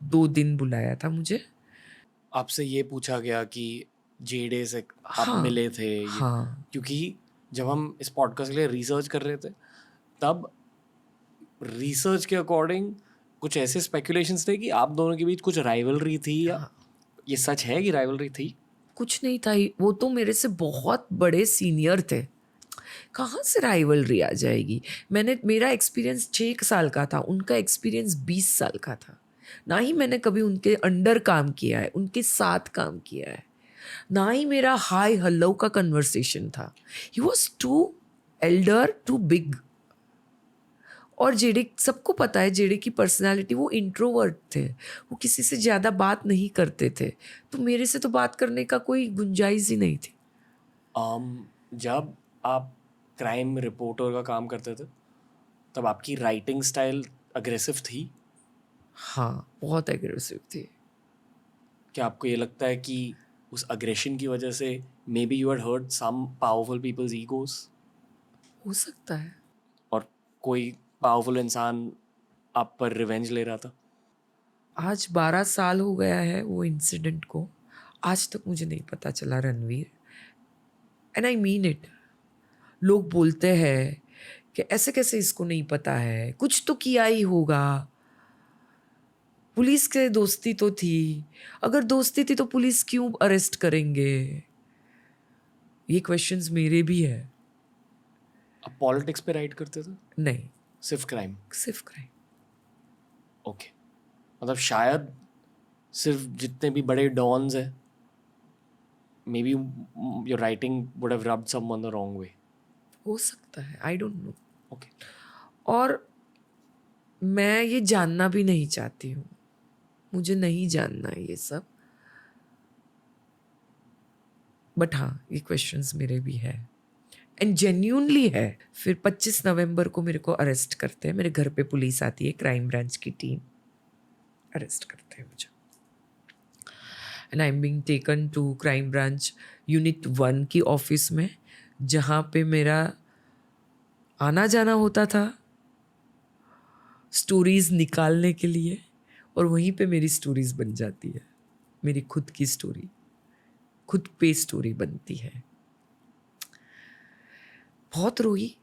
2 दिन बुलाया था मुझे। आपसे ये पूछा गया कि जेडे से आप हाँ, मिले थे हाँ। क्योंकि जब हम इस पॉडकास्ट के लिए रिसर्च कर रहे थे तब रिसर्च के अकॉर्डिंग कुछ ऐसे स्पेकुलेशंस थे कि आप दोनों के बीच कुछ राइवलरी थी, या ये सच है कि राइवलरी थी? कुछ नहीं था, वो तो मेरे से बहुत बड़े सीनियर थे, कहाँ से राइवलरी आ जाएगी। मेरा एक्सपीरियंस 6 साल का था, उनका एक्सपीरियंस 20 साल का था। ना ही मैंने कभी उनके अंडर काम किया है, उनके साथ काम किया है, ना ही मेरा हाय हेलो का कन्वर्सेशन था। He was too elder, too big. और जेडे, सबको पता है जेडे की पर्सनालिटी, वो इंट्रोवर्ट थे, वो किसी से ज़्यादा बात नहीं करते थे, तो मेरे से तो बात करने का कोई गुंजाइश ही नहीं थी। जब आप क्राइम रिपोर्टर का काम करते थे तब आपकी राइटिंग स्टाइल अग्रेसिव थी? हाँ, बहुत एग्रेसिव थी। क्या आपको ये लगता है कि उस अग्रेशन की वजह से maybe you had hurt some powerful peoples egos? हो सकता है। और कोई पावरफुल इंसान आप पर रिवेंज ले रहा था? आज 12 साल हो गया है वो इंसिडेंट को, आज तक मुझे नहीं पता चला Ranveer, and I mean it. लोग बोलते हैं कि ऐसे कैसे इसको नहीं पता है, कुछ तो किया ही होगा, पुलिस के दोस्ती तो थी, अगर दोस्ती थी तो पुलिस क्यों अरेस्ट करेंगे? ये क्वेश्चंस मेरे भी है। अब पॉलिटिक्स पे राइट करते थे, नहीं, सिर्फ क्राइम। सिर्फ क्राइम। ओके, मतलब शायद सिर्फ जितने भी बड़े डॉन्स हैं, may be your writing would have rubbed someone the wrong way. हो सकता है, आई डोंट नो। ओके, और मैं ये जानना भी नहीं चाहती हूँ, मुझे नहीं जानना है ये सब। बट हाँ, ये क्वेश्चंस मेरे भी है एंड जेन्यूनली है। फिर 25 नवंबर को मेरे को अरेस्ट करते हैं, मेरे घर पे पुलिस आती है, क्राइम ब्रांच की टीम अरेस्ट करते हैं मुझे and I am being taken to crime branch unit 1 की ऑफिस में, जहाँ पे मेरा आना जाना होता था स्टोरीज निकालने के लिए, और वहीं पे मेरी स्टोरीज बन जाती है, मेरी खुद की स्टोरी, खुद पे स्टोरी बनती है। बहुत रोई।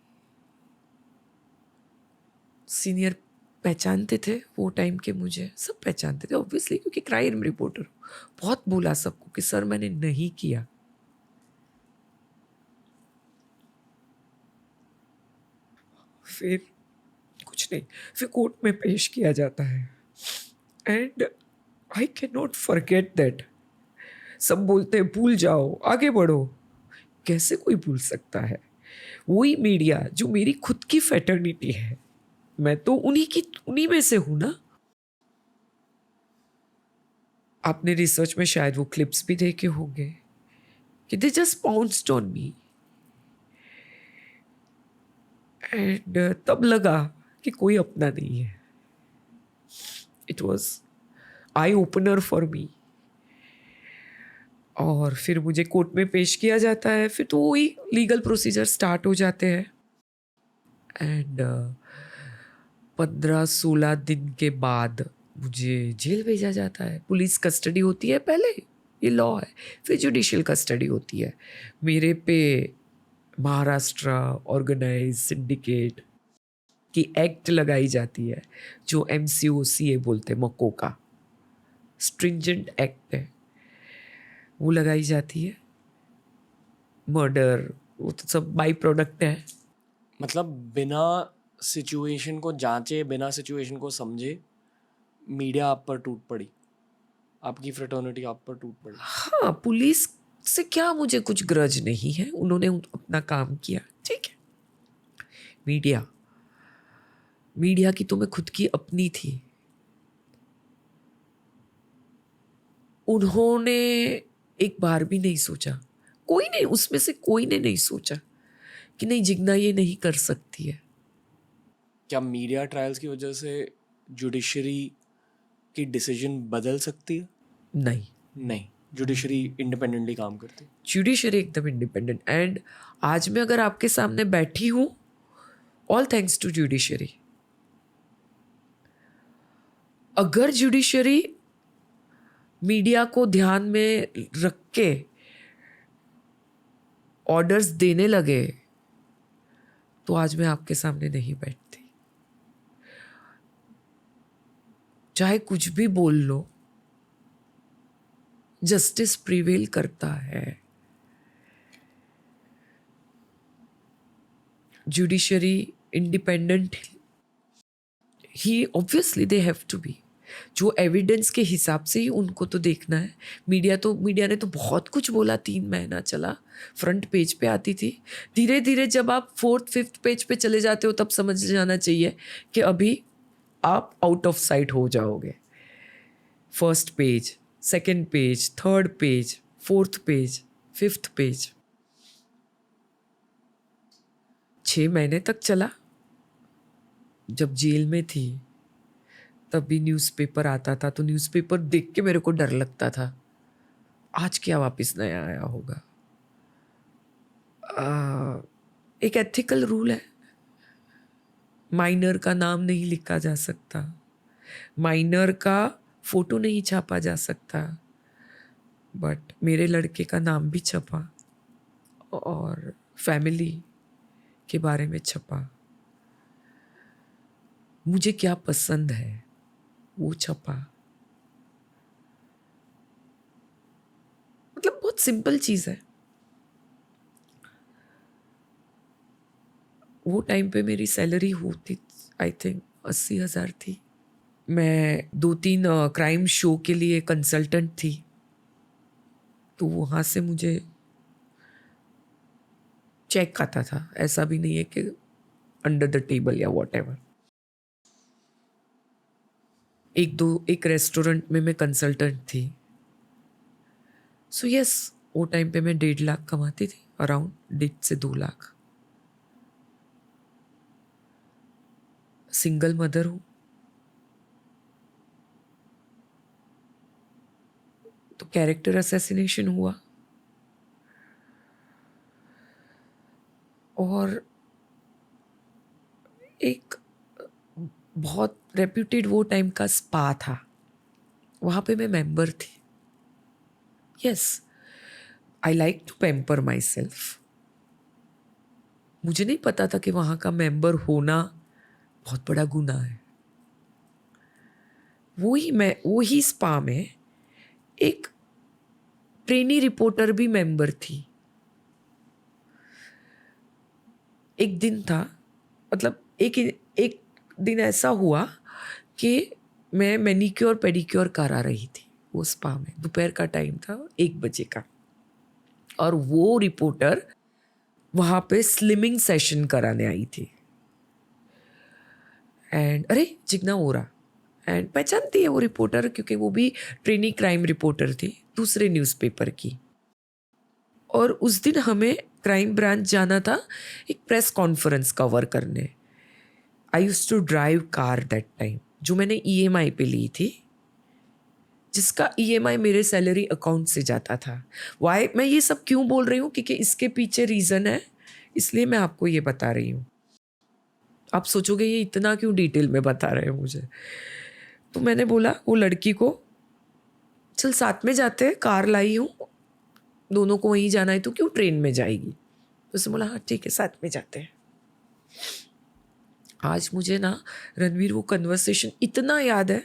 सीनियर पहचानते थे वो टाइम के, मुझे सब पहचानते थे ऑब्वियसली, क्योंकि क्राइम रिपोर्टर हूँ। बहुत बोला सबको कि सर मैंने नहीं किया। फिर कुछ नहीं, फिर कोर्ट में पेश किया जाता है and I can not forget that. सब बोलते हैं भूल जाओ, आगे बढ़ो, कैसे कोई भूल सकता है? वही मीडिया जो मेरी खुद की फैटर्निटी है, मैं तो उन्हीं में से हूं ना। आपने रिसर्च में शायद वो क्लिप्स भी देखे होंगे कि they just pounced on me and तब लगा कि कोई अपना नहीं है। It was eye opener for me. और फिर मुझे कोर्ट में पेश किया जाता है, फिर तो वही लीगल प्रोसीजर स्टार्ट हो जाते हैं एंड 15-16 दिन के बाद मुझे जेल भेजा जाता है। पुलिस कस्टडी होती है पहले, ये लॉ है, फिर जुडिशियल कस्टडी होती है। मेरे पे महाराष्ट्र ऑर्गेनाइज सिंडिकेट की एक्ट लगाई जाती है, जो MCOCA बोलते हैं, मकोका स्ट्रिंजेंट एक्ट है, वो लगाई जाती है। मर्डर, वो तो सब बाई प्रोडक्ट है। मतलब बिना सिचुएशन को जांचे, बिना सिचुएशन को समझे मीडिया आप पर टूट पड़ी, आपकी फ्रेटर्निटी आप पर टूट पड़ी। हाँ, पुलिस से क्या मुझे कुछ ग्रज नहीं है, उन्होंने अपना काम किया, ठीक है। मीडिया की तो मैं खुद की अपनी थी। उन्होंने एक बार भी नहीं सोचा, कोई नहीं, उसमें से कोई ने नहीं सोचा कि नहीं जिग्ना ये नहीं कर सकती है। क्या मीडिया ट्रायल्स की वजह से जुडिशरी की डिसीजन बदल सकती है? नहीं, जुडिशरी इंडिपेंडेंटली काम करती है। जुडिशरी एकदम इंडिपेंडेंट। एंड आज मैं अगर आपके सामने बैठी हूं, ऑल थैंक्स टू जुडिशरी। अगर जुडिशरी मीडिया को ध्यान में रख के ऑर्डर्स देने लगे तो आज मैं आपके सामने नहीं बैठती। चाहे कुछ भी बोल लो, जस्टिस प्रिवेल करता है। जुडिशरी इंडिपेंडेंट ही, obviously they have to be. जो एविडेंस के हिसाब से ही उनको तो देखना है। मीडिया ने तो बहुत कुछ बोला, 3 महीना चला, फ्रंट पेज पे आती थी। धीरे धीरे जब आप 4th-5th पेज पे चले जाते हो तब समझ जाना चाहिए कि अभी आप आउट ऑफ साइट हो जाओगे। 1st page, 2nd page, 3rd page, 4th page, 5th page. 6 महीने तक चला। जब जेल में थी तब भी न्यूज़पेपर आता था, तो न्यूज़पेपर देख के मेरे को डर लगता था, आज क्या वापस नया आया होगा। एक एथिकल रूल है, माइनर का नाम नहीं लिखा जा सकता, माइनर का फोटो नहीं छापा जा सकता, बट मेरे लड़के का नाम भी छपा और फैमिली के बारे में छपा। मुझे क्या पसंद है वो छपा। मतलब बहुत सिंपल चीज है। वो टाइम पे मेरी सैलरी होती आई थिंक 80,000 थी। मैं 2-3 क्राइम शो के लिए कंसल्टेंट थी, तो वहाँ से मुझे चेक आता था। ऐसा भी नहीं है कि अंडर द टेबल या व्हाटएवर। एक रेस्टोरेंट में मैं कंसल्टेंट थी। सो यस, वो टाइम पे मैं 1.5 लाख कमाती थी, अराउंड 1.5 से 2 लाख। सिंगल मदर हूँ, तो कैरेक्टर असैसिनेशन हुआ और एक बहुत रेप्यूटेड वो टाइम का स्पा था, वहाँ पे मैं मेंबर थी। Yes, I like to pamper myself. मुझे नहीं पता था कि वहाँ का मेंबर होना बहुत बड़ा गुनाह है। वही स्पा में एक ट्रेनी रिपोर्टर भी मेंबर थी। एक दिन था, मतलब एक दिन ऐसा हुआ कि मैं मैनिक्योर पेडिक्योर करा रही थी वो स्पा में। दोपहर का टाइम था, 1 बजे का, और वो रिपोर्टर वहाँ पे स्लिमिंग सेशन कराने आई थी। एंड अरे जिग्ना वोरा, एंड पहचानती है वो रिपोर्टर, क्योंकि वो भी ट्रेनी क्राइम रिपोर्टर थी दूसरे न्यूज़पेपर की। और उस दिन हमें क्राइम ब्रांच जाना था एक प्रेस कॉन्फ्रेंस कवर करने। I used to drive car that time, जो मैंने EMI पे ली थी, जिसका EMI मेरे सैलरी अकाउंट से जाता था। वाई मैं ये सब क्यों बोल रही हूँ, क्योंकि इसके पीछे रीज़न है, इसलिए मैं आपको ये बता रही हूँ। आप सोचोगे ये इतना क्यों डिटेल में बता रहे हैं मुझे। तो मैंने बोला वो लड़की को, चल साथ में जाते हैं, कार लाई हूँ, दोनों को वहीं जाना है, तो क्यों ट्रेन में जाएगी। तो उसने बोला हाँ ठीक है, साथ में जाते हैं। आज मुझे ना रणवीर वो कन्वर्सेशन इतना याद है।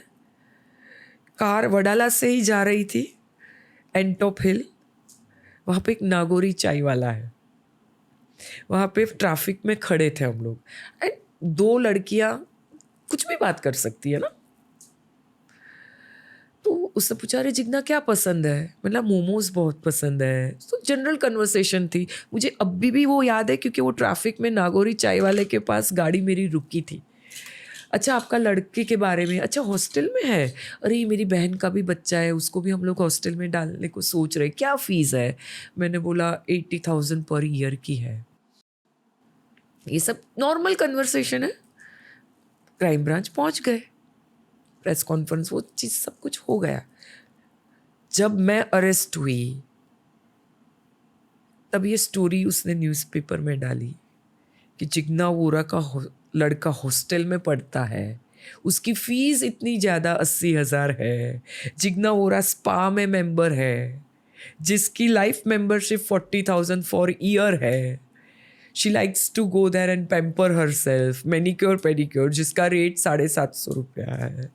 कार वडाला से ही जा रही थी, एंटॉप हिल। वहाँ पे एक नागौरी चाय वाला है, वहाँ पे ट्रैफिक में खड़े थे हम लोग। एंड 2 लड़कियाँ कुछ भी बात कर सकती है ना। तो उसने पूछा अरे जिग्ना क्या पसंद है, मतलब मोमोज बहुत पसंद है। तो जनरल कन्वर्सेशन थी। मुझे अभी भी वो याद है, क्योंकि वो ट्रैफिक में नागौरी चाय वाले के पास गाड़ी मेरी रुकी थी। अच्छा आपका लड़के के बारे में, अच्छा हॉस्टल में है, अरे मेरी बहन का भी बच्चा है, उसको भी हम लोग हॉस्टल में डालने को सोच रहे, क्या फ़ीस है। मैंने बोला 80,000 पर ईयर की है। ये सब नॉर्मल कन्वर्सेशन है। क्राइम ब्रांच पहुंच गए, प्रेस कॉन्फ्रेंस, वो चीज़ सब कुछ हो गया। जब मैं अरेस्ट हुई तब ये स्टोरी उसने न्यूज़पेपर में डाली कि जिग्ना वोरा का लड़का हॉस्टल में पढ़ता है, उसकी फ़ीस इतनी ज़्यादा 80,000 है, जिग्ना वोरा स्पा में मेंबर है, जिसकी लाइफ मेंबरशिप 40,000 फॉर ईयर है। She likes to go there and pamper herself, manicure pedicure, जिसका रेट 750 रुपया है।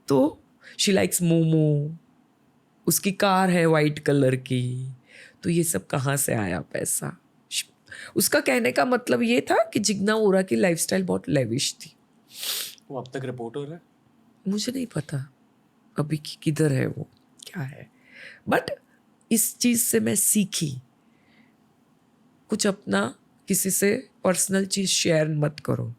तो शी लाइक्स मोमो, उसकी कार है वाइट कलर की। तो ये सब कहाँ से आया पैसा। उसका कहने का मतलब ये था कि जिग्ना वोरा की लाइफस्टाइल बहुत लेविश थी। वो अब तक रिपोर्टर है? मुझे नहीं पता अभी किधर है वो, क्या है। बट इस चीज़ से मैं सीखी, कुछ अपना किसी से पर्सनल चीज़ शेयर मत करो।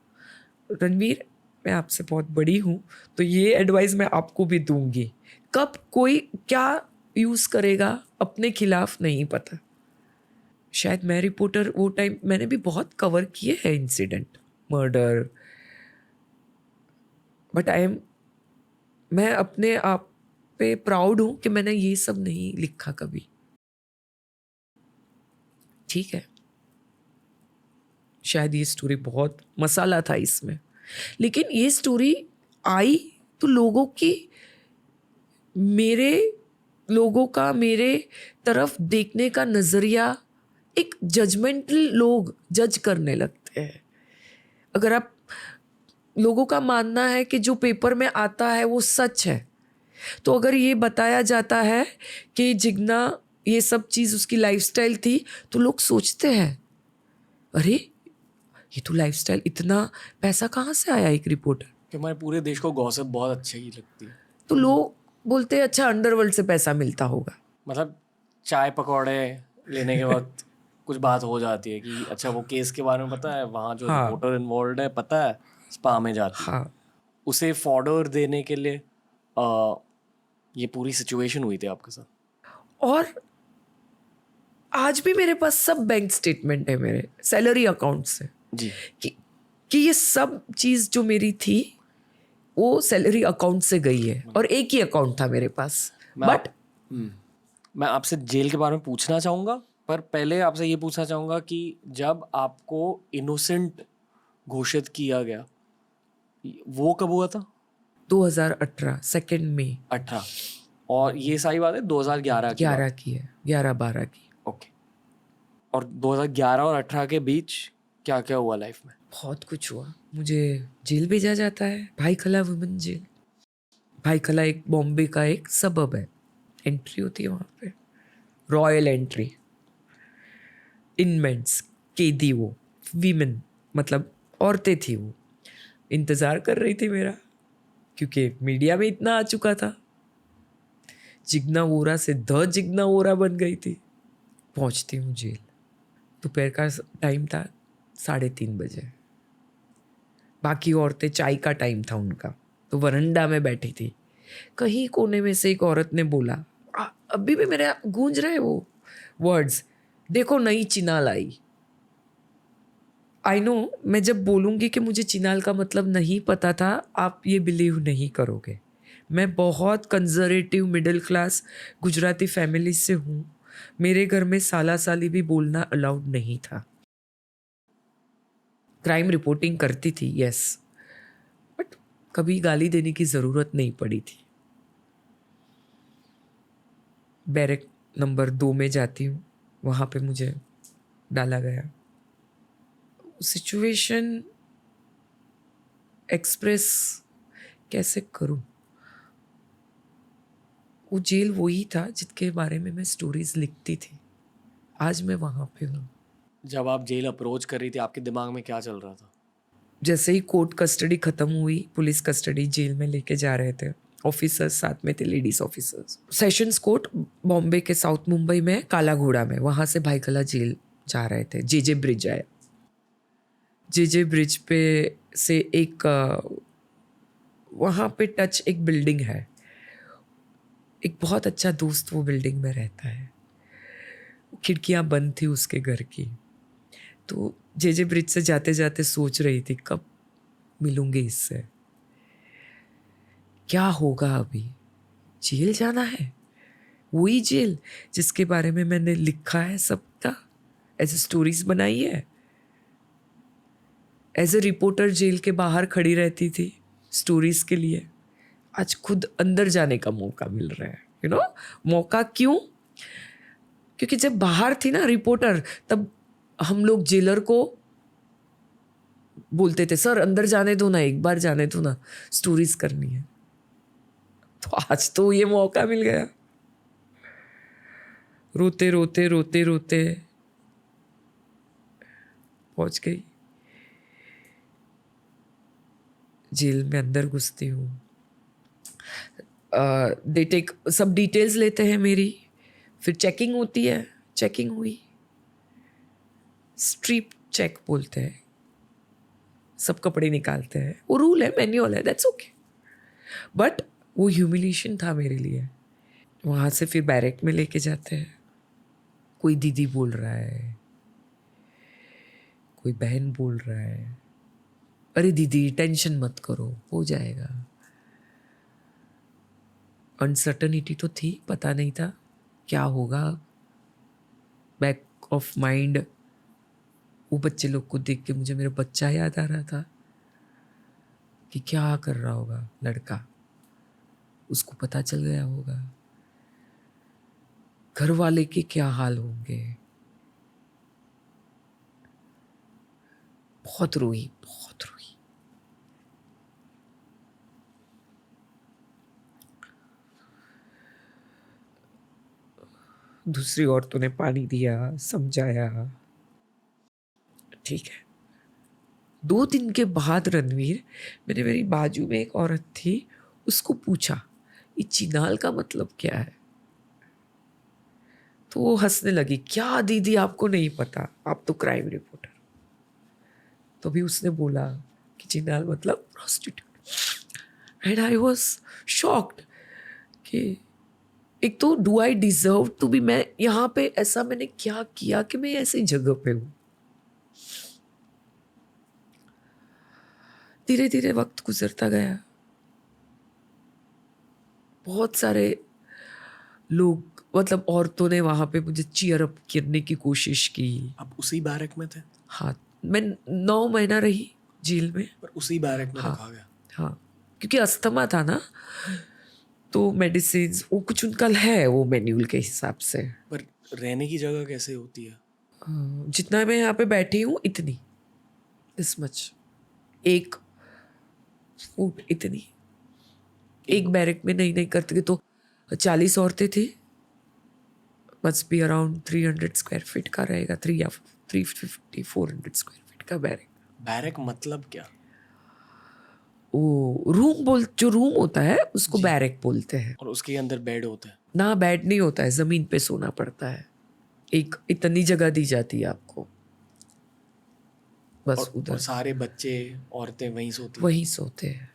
रणवीर, मैं आपसे बहुत बड़ी हूँ, तो ये एडवाइस मैं आपको भी दूंगी। कब कोई क्या यूज़ करेगा अपने खिलाफ नहीं पता। शायद मैं रिपोर्टर वो टाइम मैंने भी बहुत कवर किए हैं इंसिडेंट, मर्डर, बट मैं अपने आप पे प्राउड हूँ कि मैंने ये सब नहीं लिखा कभी। ठीक है, शायद ये स्टोरी बहुत मसाला था इसमें, लेकिन ये स्टोरी आई तो लोगों का मेरे तरफ देखने का नज़रिया, एक जजमेंटल लोग जज करने लगते हैं। अगर आप लोगों का मानना है कि जो पेपर में आता है वो सच है। तो अगर ये बताया जाता है कि जिग्ना ये सब चीज़ उसकी लाइफस्टाइल थी, तो लोग सोचते हैं अरे ये तो लाइफस्टाइल, इतना पैसा कहाँ से आया एक रिपोर्टर। कि हमारे पूरे देश को गॉसिप बहुत अच्छी ही लगती है। तो लोग बोलते हैं अच्छा अंडरवर्ल्ड से पैसा मिलता होगा। मतलब चाय पकौड़े लेने के वक्त कुछ बात हो जाती है कि अच्छा वो केस के बारे में पता है, वहाँ जो हाँ। रिपोर्टर इन्वॉल्व है पता है, स्पा में जाती है। हाँ, उसे फॉर्डर देने के लिए ये पूरी सिचुएशन हुई थी आपके साथ। और आज भी मेरे पास सब बैंक स्टेटमेंट है मेरे सैलरी अकाउंट से जी। कि ये सब चीज़ जो मेरी थी वो सैलरी अकाउंट से गई है, और एक ही अकाउंट था मेरे पास। बट मैं आपसे जेल के बारे में पूछना चाहूँगा, पर पहले आपसे ये पूछना चाहूँगा कि जब आपको इनोसेंट घोषित किया गया वो कब हुआ था? 2018 2 मई 18। और ये सारी बात है 2011 की 11 की है, 11-12 की। ओके। और 2011 और 18 के बीच क्या क्या हुआ लाइफ में? बहुत कुछ हुआ। मुझे जेल भेजा जाता है, भाईखला वुमेन जेल। भाईखला एक बॉम्बे का एक सबब है, एंट्री होती है वहाँ पे, रॉयल एंट्री। इनमेंट्स कैदी, वो वीमेन मतलब औरतें थी, वो इंतज़ार कर रही थी मेरा, क्योंकि मीडिया में इतना आ चुका था। जिग्ना वोरा से द जिग्ना वोरा बन गई थी। पहुँचती हूँ जेल, दोपहर का टाइम था, 3:30 बजे। बाकी औरतें चाय का टाइम था उनका, तो वरंडा में बैठी थी। कहीं कोने में से एक औरत ने बोला, अभी भी मेरे गूंज रहे वो वर्ड्स, देखो नई चिनाल आई। आई नो, मैं जब बोलूँगी कि मुझे चिनाल का मतलब नहीं पता था, आप ये बिलीव नहीं करोगे। मैं बहुत conservative middle class Gujarati family से हूँ। मेरे घर में साला साली भी बोलना अलाउड नहीं था। क्राइम रिपोर्टिंग करती थी, यस, बट कभी गाली देने की ज़रूरत नहीं पड़ी थी। बैरक नंबर 2 में जाती हूँ, वहाँ पे मुझे डाला गया। सिचुएशन एक्सप्रेस कैसे करूँ? वो जेल वही था जिसके बारे में मैं स्टोरीज लिखती थी। आज मैं वहाँ पे हूँ। जब आप जेल अप्रोच कर रही थी आपके दिमाग में क्या चल रहा था? जैसे ही कोर्ट कस्टडी ख़त्म हुई, पुलिस कस्टडी जेल में लेके जा रहे थे, ऑफिसर्स साथ में थे, ladies officers. Sessions court Bombay के साउथ मुंबई में काला घोड़ा में, वहाँ से भाईखला जेल जा रहे थे। जेजे ब्रिज आया। जेजे ब्रिज पे से एक वहाँ पे टच एक बिल्डिंग है, एक बहुत अच्छा दोस्त वो बिल्डिंग में रहता है। खिड़कियाँ बंद थी उसके घर की। तो जेजे ब्रिज से जाते जाते सोच रही थी कब मिलूंगी इससे, क्या होगा अभी। जेल जाना है, वही जेल जिसके बारे में मैंने लिखा है सबका, ऐसे स्टोरीज बनाई है। एज ए रिपोर्टर जेल के बाहर खड़ी रहती थी स्टोरीज के लिए। आज खुद अंदर जाने का मौका मिल रहा है, यू नो। मौका क्यों? क्योंकि जब बाहर थी ना रिपोर्टर, तब हम लोग जेलर को बोलते थे, सर अंदर जाने दो ना, एक बार जाने दो ना, स्टोरीज करनी है। तो आज तो ये मौका मिल गया। रोते रोते रोते रोते पहुंच गई जेल में। अंदर घुसती हूँ, दे टेक सब डिटेल्स लेते हैं मेरी, फिर चेकिंग होती है। चेकिंग हुई, स्ट्रिप चेक बोलते हैं, सब कपड़े निकालते हैं। वो रूल है, मैन्युअल है, दैट्स ओके। बट वो ह्यूमिलिएशन था मेरे लिए। वहाँ से फिर बैरक में लेके जाते हैं। कोई दीदी बोल रहा है, कोई बहन बोल रहा है, अरे दीदी टेंशन मत करो, हो जाएगा। अनसर्टनिटी तो थी, पता नहीं था क्या होगा। बैक ऑफ माइंड वो बच्चे लोग को देख के मुझे मेरा बच्चा याद आ रहा था कि क्या कर रहा होगा लड़का, उसको पता चल गया होगा, घर वाले के क्या हाल होंगे। बहुत रोई, बहुत रोई। दूसरी औरतों ने पानी दिया, समझाया। ठीक है। 2 दिन के बाद रणवीर, मैंने मेरी बाजू में एक औरत थी, उसको पूछा ये चिनाल का मतलब क्या है? तो वो हंसने लगी, क्या दीदी आपको नहीं पता, आप तो क्राइम रिपोर्टर। तो भी उसने बोला कि चिनाल मतलब prostitute. And I was shocked कि एक तो do I deserve to be, मैं यहाँ पे ऐसा मैंने क्या किया कि मैं ऐसी जगह पे हूँ। धीरे धीरे वक्त गुजरता गया, बहुत सारे लोग मतलब औरतों ने वहां पे मुझे चीयर अप करने की कोशिश की। आप उसी बैरक में थे? हाँ, मैं 9 महीना रही जेल में। पर उसी बैरक में हाँ, रखा गया? हाँ, क्योंकि अस्थमा था ना, तो मेडिसिन वो कुछ उनका है वो मैन्युअल के हिसाब से। पर रहने की जगह कैसे होती है? जितना मैं यहाँ पे बैठी हूँ इतनी, दिस मच, 1 फुट इतनी। एक बैरक में नहीं करते तो 40 औरतें थी, must be around 300 square feet का रहेगा, 3 या 350 400 स्क्वायर फीट का बैरक। बैरक मतलब क्या? वो रूम जो रूम होता है उसको बैरक बोलते हैं। और उसके अंदर बेड होते हैं? ना, बेड नहीं होता है, जमीन पे सोना पड़ता है। एक इतनी जगह दी जाती है आपको, बस उधर। और सारे बच्चे औरतें वहीं सोती हैं? वहीं सोते हैं।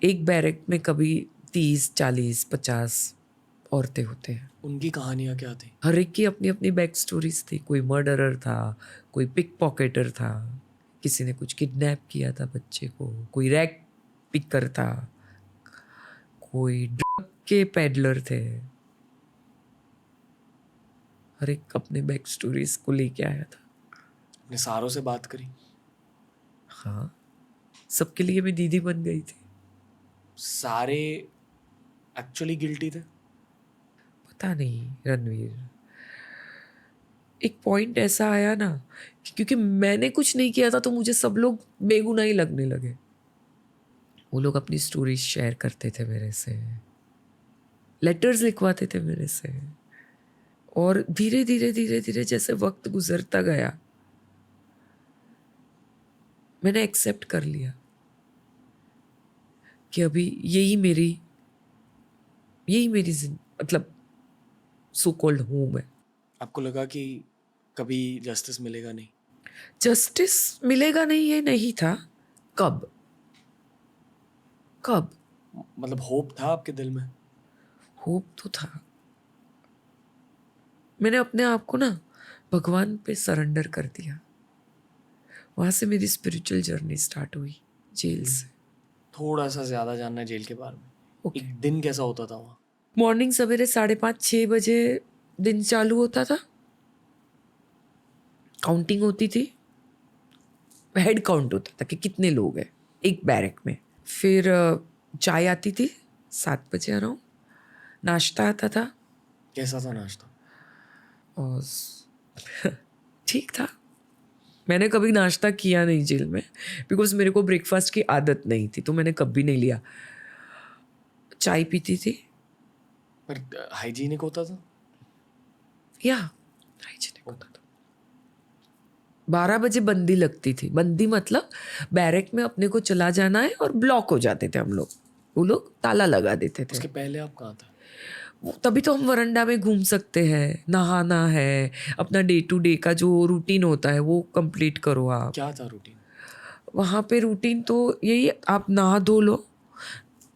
एक बैरक में कभी 30 40 50 औरतें होते हैं। उनकी कहानियां क्या थी? हर एक की अपनी अपनी बैक स्टोरीज थी। कोई मर्डरर था, कोई पिक पॉकेटर था, किसी ने कुछ किडनैप किया था बच्चे को, कोई रैक पिकर था, कोई ड्रग के पेडलर थे। हर एक अपने बैक स्टोरीज को लेके आया था। अपने सारों से बात करी? हाँ, सबके लिए मैं दीदी बन गई थी। सारे एक्चुअली गिल्टी थे? पता नहीं रणवीर, एक पॉइंट ऐसा आया ना कि क्योंकि मैंने कुछ नहीं किया था तो मुझे सब लोग बेगुनाह लगने लगे। वो लोग अपनी स्टोरी शेयर करते थे मेरे से, लेटर्स लिखवाते थे मेरे से, और धीरे धीरे धीरे धीरे जैसे वक्त गुजरता गया मैंने एक्सेप्ट कर लिया कि अभी यही मेरी मतलब सो कॉल्ड होम है। आपको लगा कि कभी जस्टिस मिलेगा नहीं? जस्टिस मिलेगा नहीं ये नहीं था। कब मतलब होप था आपके दिल में? होप तो था। मैंने अपने आप को ना भगवान पे सरेंडर कर दिया। वहां से मेरी स्पिरिचुअल जर्नी स्टार्ट हुई, जेल से। थोड़ा सा ज्यादा जानना है जेल के बारे में। एक दिन कैसा होता था वहाँ? मॉर्निंग सवेरे 5:30 6 बजे दिन चालू होता था। काउंटिंग होती थी, हेड काउंट होता था कि कितने लोग हैं एक बैरक में। फिर चाय आती थी 7 बजे अराउंड, नाश्ता आता था। कैसा था नाश्ता? और ठीक था। मैंने कभी नाश्ता किया नहीं जेल में, बिकॉज मेरे को ब्रेकफास्ट की आदत नहीं थी, तो मैंने कभी नहीं लिया। चाय पीती थी। पर हाइजीनिक होता था? या हाइजीनिक होता था। 12 बजे बंदी लगती थी। बंदी मतलब बैरक में अपने को चला जाना है और ब्लॉक हो जाते थे हम लोग। वो लोग ताला लगा देते थे। उसके पहले आप कहाँ थे? तभी तो हम वरांडा में घूम सकते हैं, नहाना है, अपना डे टू डे का जो रूटीन होता है वो कंप्लीट करो आप। क्या था रूटीन वहाँ पे? रूटीन तो यही, आप नहा धो लो,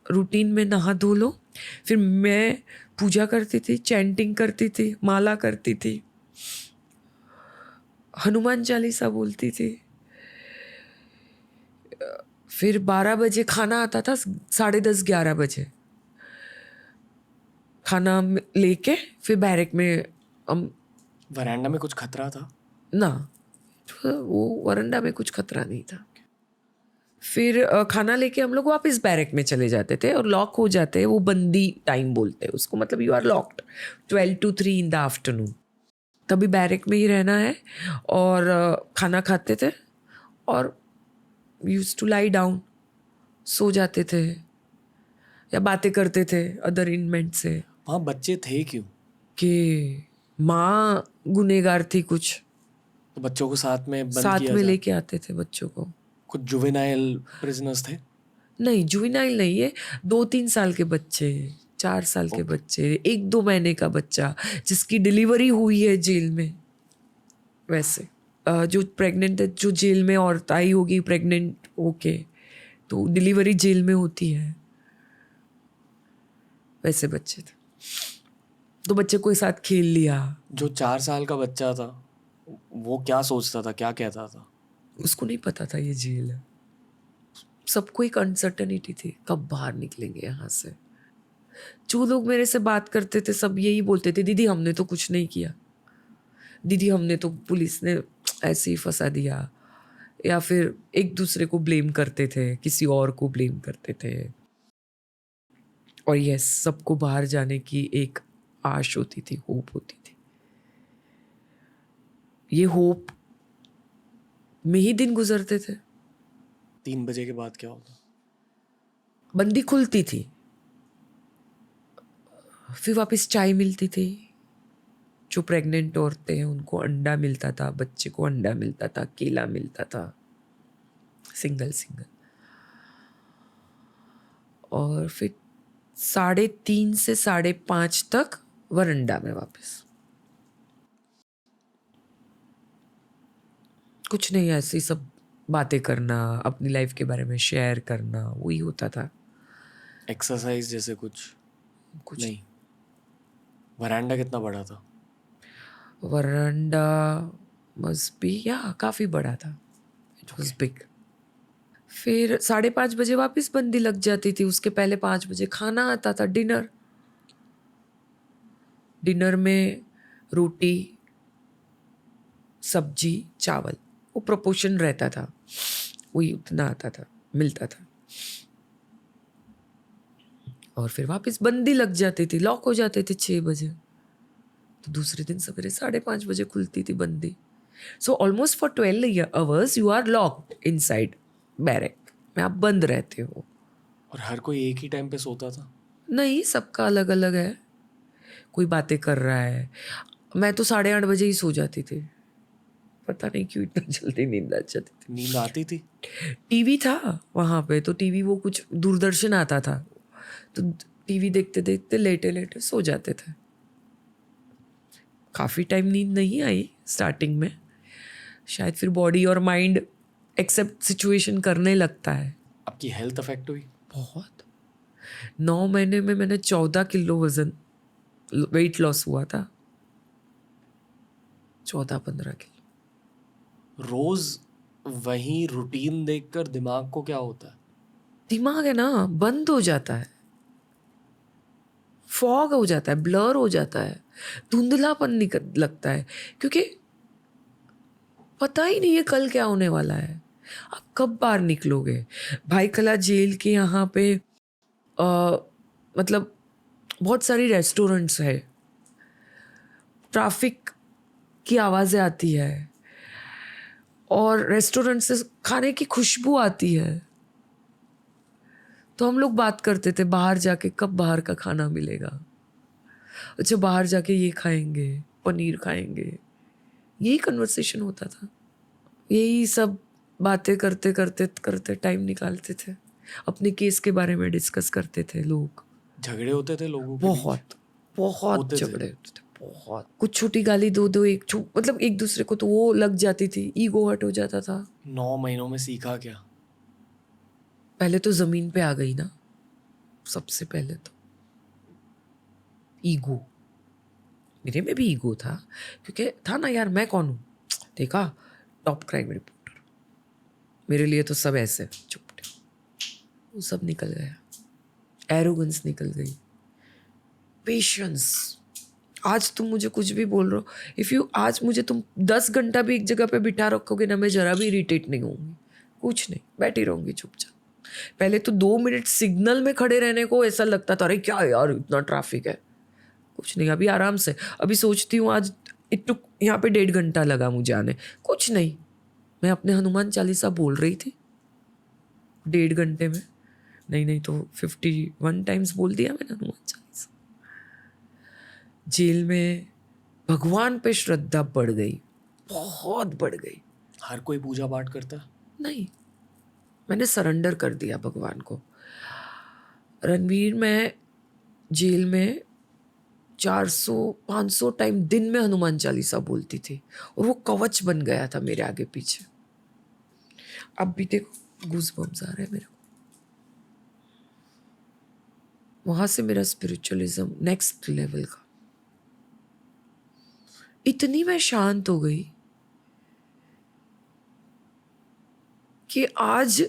रूटीन में नहा धो लो। फिर मैं पूजा करती थी, चैंटिंग करती थी, माला करती थी, हनुमान चालीसा बोलती थी। फिर 12 बजे खाना आता था, 10:30 11 बजे खाना लेके फिर बैरक में हम। वरांडा में कुछ खतरा था? ना, वो वरांडा में कुछ खतरा नहीं था। फिर खाना लेके हम लोग वापस बैरक में चले जाते थे और लॉक हो जाते हैं। वो बंदी टाइम बोलते हैं उसको, मतलब you are locked 12 to 3 in the afternoon. तभी बैरक में ही रहना है। और खाना खाते थे और यूज्ड टू लाई डाउन, सो जाते थे या बातें करते थे अदर इनमेट से। वहाँ बच्चे थे क्यों? कि माँ गुनेगार थी कुछ, तो बच्चों को साथ में बंद साथ किया में जाए। लेके आते थे बच्चों को। कुछ जुवेनाइल प्रिजनर्स थे। नहीं, जुवेनाइल नहीं है, 2-3 साल के बच्चे, 4 साल के बच्चे, 1-2 महीने का बच्चा जिसकी डिलीवरी हुई है जेल में। वैसे जो प्रेग्नेंट है, जो जेल में औरत आई होगी प्रेग्नेंट होके, तो डिलीवरी जेल में होती है, वैसे बच्चे थे। तो बच्चे को साथ खेल लिया। जो 4 साल का बच्चा था वो क्या सोचता था, क्या कहता था? उसको नहीं पता था ये जेल है। सबको एक अनसर्टनिटी थी, कब बाहर निकलेंगे यहाँ से। जो लोग मेरे से बात करते थे सब यही बोलते थे, दीदी हमने तो कुछ नहीं किया, दीदी हमने तो, पुलिस ने ऐसे ही फंसा दिया, या फिर एक दूसरे को ब्लेम करते थे, किसी और को ब्लेम करते थे। और यस, सबको बाहर जाने की एक आश होती थी, होप होती थी। ये होप में ही दिन गुजरते थे। 3 बजे के बाद क्या होता? बंदी खुलती थी, फिर वापस चाय मिलती थी। जो प्रेग्नेंट औरतें हैं उनको अंडा मिलता था, बच्चे को अंडा मिलता था, केला मिलता था, सिंगल। और फिर 3:30 से 5:30 तक वरंडा में वापस। कुछ नहीं, ऐसी सब बातें करना, अपनी लाइफ के बारे में शेयर करना, वही होता था। एक्सरसाइज जैसे कुछ नहीं? वरांडा कितना बड़ा था? वरंडा मस्ट बी, या काफ़ी बड़ा था, इट वॉज बिग। फिर 5:30 बजे वापस बंदी लग जाती थी। उसके पहले 5 बजे खाना आता था, डिनर में रोटी, सब्जी, चावल, वो प्रोपोर्शन रहता था, वही उतना आता था, मिलता था। और फिर वापस बंदी लग जाती थी, लॉक हो जाते थे 6 बजे। तो दूसरे दिन सवेरे 5:30 बजे खुलती थी बंदी। So almost for 12 hours you are locked inside barrack में, आप बंद रहते हो। और हर कोई एक ही टाइम पे सोता था? नहीं, सबका अलग अलग है। कोई बातें कर रहा है। मैं तो 8:30 बजे ही सो जाती थी, पता नहीं क्यों इतना जल्दी नींद आ जाती थी। नींद आती थी? टीवी था वहाँ पे, तो टीवी, वो कुछ दूरदर्शन आता था, तो टीवी देखते देखते लेटे लेटे सो जाते थे। काफ़ी टाइम नींद नहीं आई स्टार्टिंग में, शायद फिर बॉडी और माइंड एक्सेप्ट सिचुएशन करने लगता है। आपकी हेल्थ अफेक्ट हुई? बहुत। 9 महीने में मैंने 14 किलो वजन, वेट लॉस हुआ था, 14-15 किलो। रोज वही रूटीन देखकर दिमाग को क्या होता है? दिमाग है ना, बंद हो जाता है, फॉग हो जाता है, ब्लर हो जाता है, धुंधलापन लगता है, क्योंकि पता ही नहीं है कल क्या होने वाला है, आप कब बाहर निकलोगे। भाईखला जेल के यहाँ पे मतलब बहुत सारी रेस्टोरेंट्स है, ट्रैफिक की आवाज़ें आती है, और रेस्टोरेंट से खाने की खुशबू आती है। तो हम लोग बात करते थे बाहर जाके, कब बाहर का खाना मिलेगा, अच्छा बाहर जाके ये खाएंगे, पनीर खाएंगे, यही कन्वर्सेशन होता था। यही सब बातें करते करते करते टाइम निकालते थे। अपने केस के बारे में डिस्कस करते थे लोग। झगड़े होते थे लोगों के बीच? बहुत बहुत होते थे। झगड़े होते थे, बहुत। कुछ छोटी गाली दो मतलब एक दूसरे को तो वो लग जाती थी, ईगो हर्ट हो जाता था। 9 महीनों में सीखा क्या? पहले तो जमीन पे आ गई ना, सबसे पहले तो ईगो। मेरे में भी ईगो था, क्योंकि था ना यार, मैं कौन हूँ, देखा टॉप क्राइम रिपोर्टर, मेरे लिए तो सब ऐसे चुपटे। वो सब निकल गया, एरोगेंस निकल गई, पेशेंस। आज तुम मुझे कुछ भी बोल रहे हो, इफ़ यू, आज मुझे तुम 10 घंटा भी एक जगह पे बिठा रखोगे ना, मैं जरा भी इरिटेट नहीं होंगी, कुछ नहीं, बैठी रहूंगी चुपचाप। पहले तो 2 मिनट सिग्नल में खड़े रहने को ऐसा लगता था, अरे क्या यार इतना ट्रैफिक है, कुछ नहीं, अभी आराम से। अभी सोचती हूँ आज यहाँ पे 1.5 घंटा लगा मुझे आने, कुछ नहीं, मैं अपने हनुमान चालीसा बोल रही थी 1.5 घंटे में, नहीं तो 51 टाइम्स बोल दिया मैंने हनुमान चालीसा। जेल में भगवान पे श्रद्धा बढ़ गई, बहुत बढ़ गई। हर कोई पूजा पाठ करता है? नहीं, मैंने सरेंडर कर दिया भगवान को। रणवीर, मैं जेल में 400-500 टाइम दिन में हनुमान चालीसा बोलती थी और वो कवच बन गया था मेरे आगे पीछे। अब भी देखो गूज़बम्स आ रहे हैं मेरे को। वहां से मेरा स्पिरिचुअलिज्म नेक्स्ट लेवल का। इतनी मैं शांत हो गई कि आज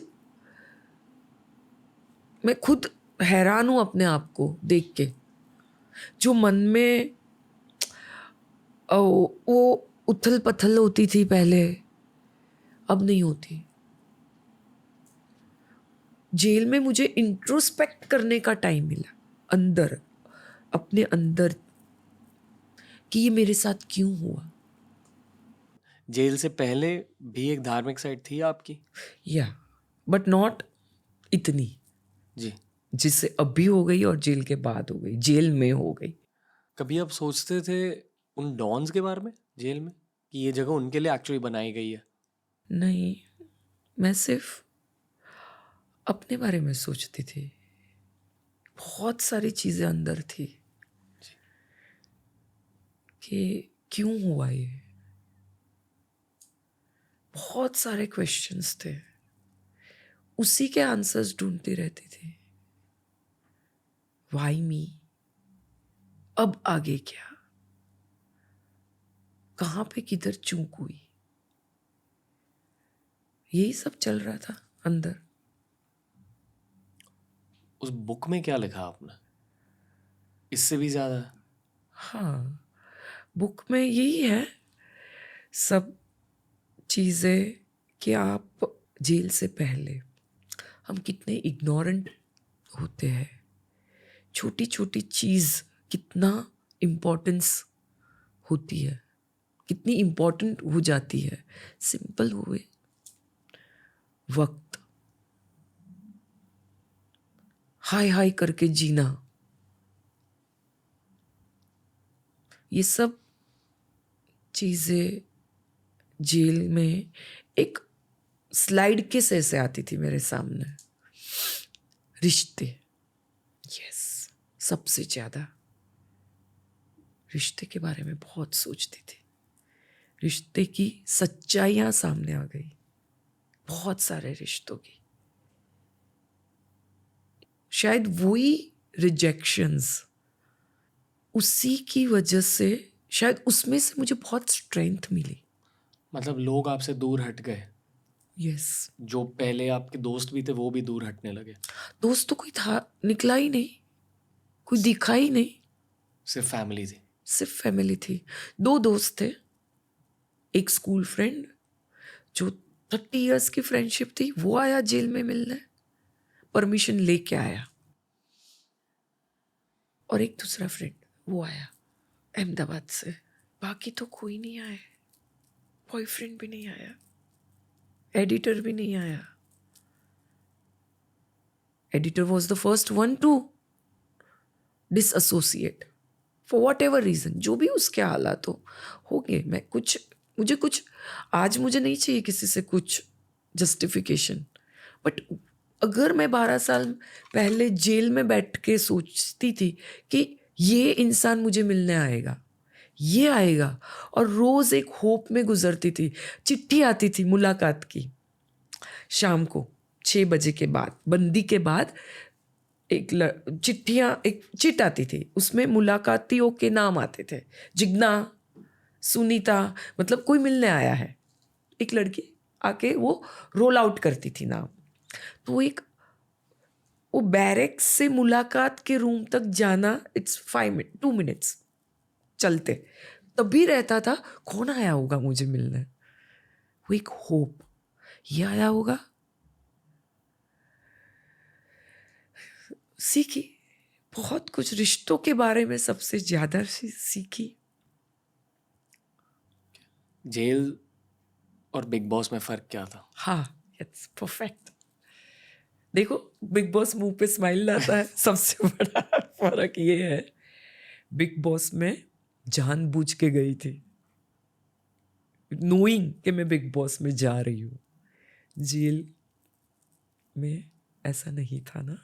मैं खुद हैरान हूं अपने आप को देख के। जो मन में वो उथल पथल होती थी पहले, अब नहीं होती। जेल में मुझे इंट्रोस्पेक्ट करने का टाइम मिला अंदर, अपने अंदर, कि ये मेरे साथ क्यों हुआ। जेल से पहले भी एक धार्मिक साइड थी आपकी? या बट नॉट इतनी जी। जिससे अभी हो गई और जेल के बाद हो गई, जेल में हो गई। कभी आप सोचते थे उन डॉन्स के बारे में जेल में, कि ये जगह उनके लिए एक्चुअली बनाई गई है? नहीं, मैं सिर्फ अपने बारे में सोचती थी। बहुत सारी चीजें अंदर थी कि क्यों हुआ ये। बहुत सारे क्वेश्चंस थे, उसी के आंसर्स ढूंढती रहती थी। व्हाई मी? अब आगे क्या? कहाँ पे किधर चूक हुई? यही सब चल रहा था अंदर। उस बुक में क्या लिखा आपने? इससे भी ज्यादा है? हाँ, बुक में यही है सब चीज़ें कि आप जेल से पहले हम कितने इग्नोरेंट होते हैं। छोटी छोटी चीज़ कितना इम्पोर्टेंस होती है, कितनी इम्पोर्टेंट हो जाती है। सिंपल हुए वक्त, हाय हाय करके जीना, ये सब चीज़ें जेल में एक स्लाइड के से आती थी मेरे सामने। रिश्ते, यस, सबसे ज़्यादा रिश्ते के बारे में बहुत सोचती थी। रिश्ते की सच्चाइयाँ सामने आ गई, बहुत सारे रिश्तों की। शायद वही रिजेक्शंस, उसी की वजह से, शायद उसमें से मुझे बहुत स्ट्रेंथ मिली। मतलब लोग आपसे दूर हट गए? यस। जो पहले आपके दोस्त भी थे वो भी दूर हटने लगे? दोस्त तो कोई था, निकला ही नहीं, कोई दिखा ही नहीं। सिर्फ फैमिली थी? सिर्फ फैमिली थी। 2 दोस्त थे, एक स्कूल फ्रेंड जो 30 इयर्स की फ्रेंडशिप थी, वो आया जेल में मिलने, परमिशन लेके आया। और एक दूसरा फ्रेंड वो आया अहमदाबाद से। बाकी तो कोई नहीं आया, बॉयफ्रेंड भी नहीं आया, एडिटर भी नहीं आया। Editor was the first one to disassociate for whatever reason. जो भी उसके हालात हो गए। मुझे कुछ आज मुझे नहीं चाहिए किसी से कुछ जस्टिफिकेशन, बट अगर मैं 12 साल पहले जेल में बैठ के सोचती थी कि ये इंसान मुझे मिलने आएगा, ये आएगा, और रोज एक होप में गुजरती थी। चिट्ठी आती थी मुलाकात की, शाम को 6 बजे के बाद, बंदी के बाद एक चिट आती थी, उसमें मुलाकातियों के नाम आते थे। जिग्ना, सुनीता, मतलब कोई मिलने आया है। एक लड़की आके वो रोल आउट करती थी नाम। तो वो बैरेक्स से मुलाकात के रूम तक जाना, इट्स 2 मिनट्स चलते, तभी रहता था कौन आया होगा मुझे मिलने। वो एक होप, ये आया होगा। सीखी बहुत कुछ, रिश्तों के बारे में सबसे ज्यादा सीखी। जेल और बिग बॉस में फर्क क्या था? हाँ, इट्स परफेक्ट। देखो, बिग बॉस मुंह पे स्माइल लाता है, सबसे बड़ा फर्क ये है। बिग बॉस में जानबूझ के गई थी, नोइंग कि मैं बिग बॉस में जा रही हूँ। जेल में ऐसा नहीं था ना,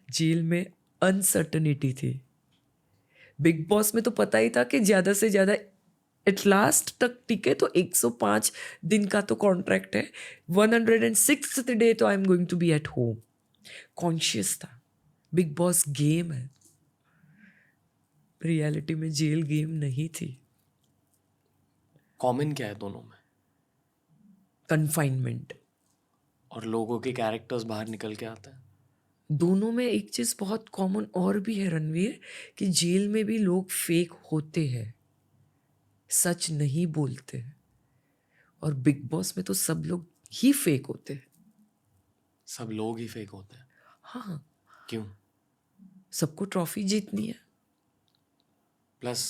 जेल में अनसर्टनिटी थी। बिग बॉस में तो पता ही था कि ज़्यादा से ज़्यादा एट लास्ट तक टिके तो 105 दिन का तो कॉन्ट्रैक्ट है, 106th डे तो I am going to be at home. Conscious था, बिग बॉस गेम है, रियलिटी में जेल गेम नहीं थी। कॉमन क्या है दोनों में? कन्फाइनमेंट। और लोगों के कैरेक्टर्स बाहर निकल के आते हैं। दोनों में एक चीज़ बहुत कॉमन और भी है रणवीर, कि जेल में भी लोग फेक होते हैं, सच नहीं बोलते हैं। और बिग बॉस में तो सब लोग ही फेक होते हैं। सब लोग ही फेक होते हैं? हाँ, क्यों? सबको ट्रॉफी जीतनी है। प्लस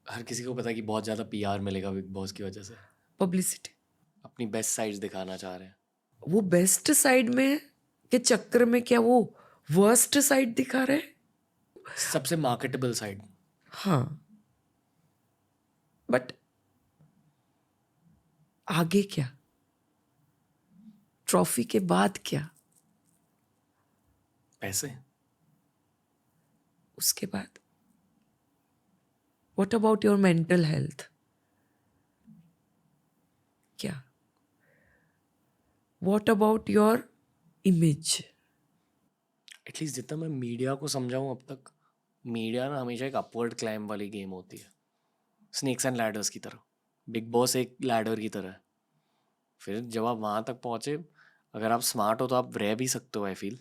हर किसी को पता है कि बहुत ज़्यादा पीआर मिलेगा बिग बॉस की वजह से। पब्लिसिटी। अपनी बेस्ट साइड्स दिखाना चाह रहे हैं। वो बेस्ट साइड में के चक्कर में क्या वो वर्स्ट साइड दिखा रहे हैं? सबसे मार्केटेबल साइड। हाँ, बट आगे क्या? ट्रॉफी के बाद क्या? पैसे। उसके बाद what about your mental health? क्या? What about your image? At least जितना मैं मीडिया को समझाऊँ अब तक, मीडिया ना हमेशा एक अपवर्ड क्लाइंब वाली गेम होती है, स्नेक्स एंड लैडर्स की तरह। बिग बॉस एक लैडर की तरह है। फिर जब आप वहाँ तक पहुँचे, अगर आप स्मार्ट हो तो आप रह भी सकते हो। आई फील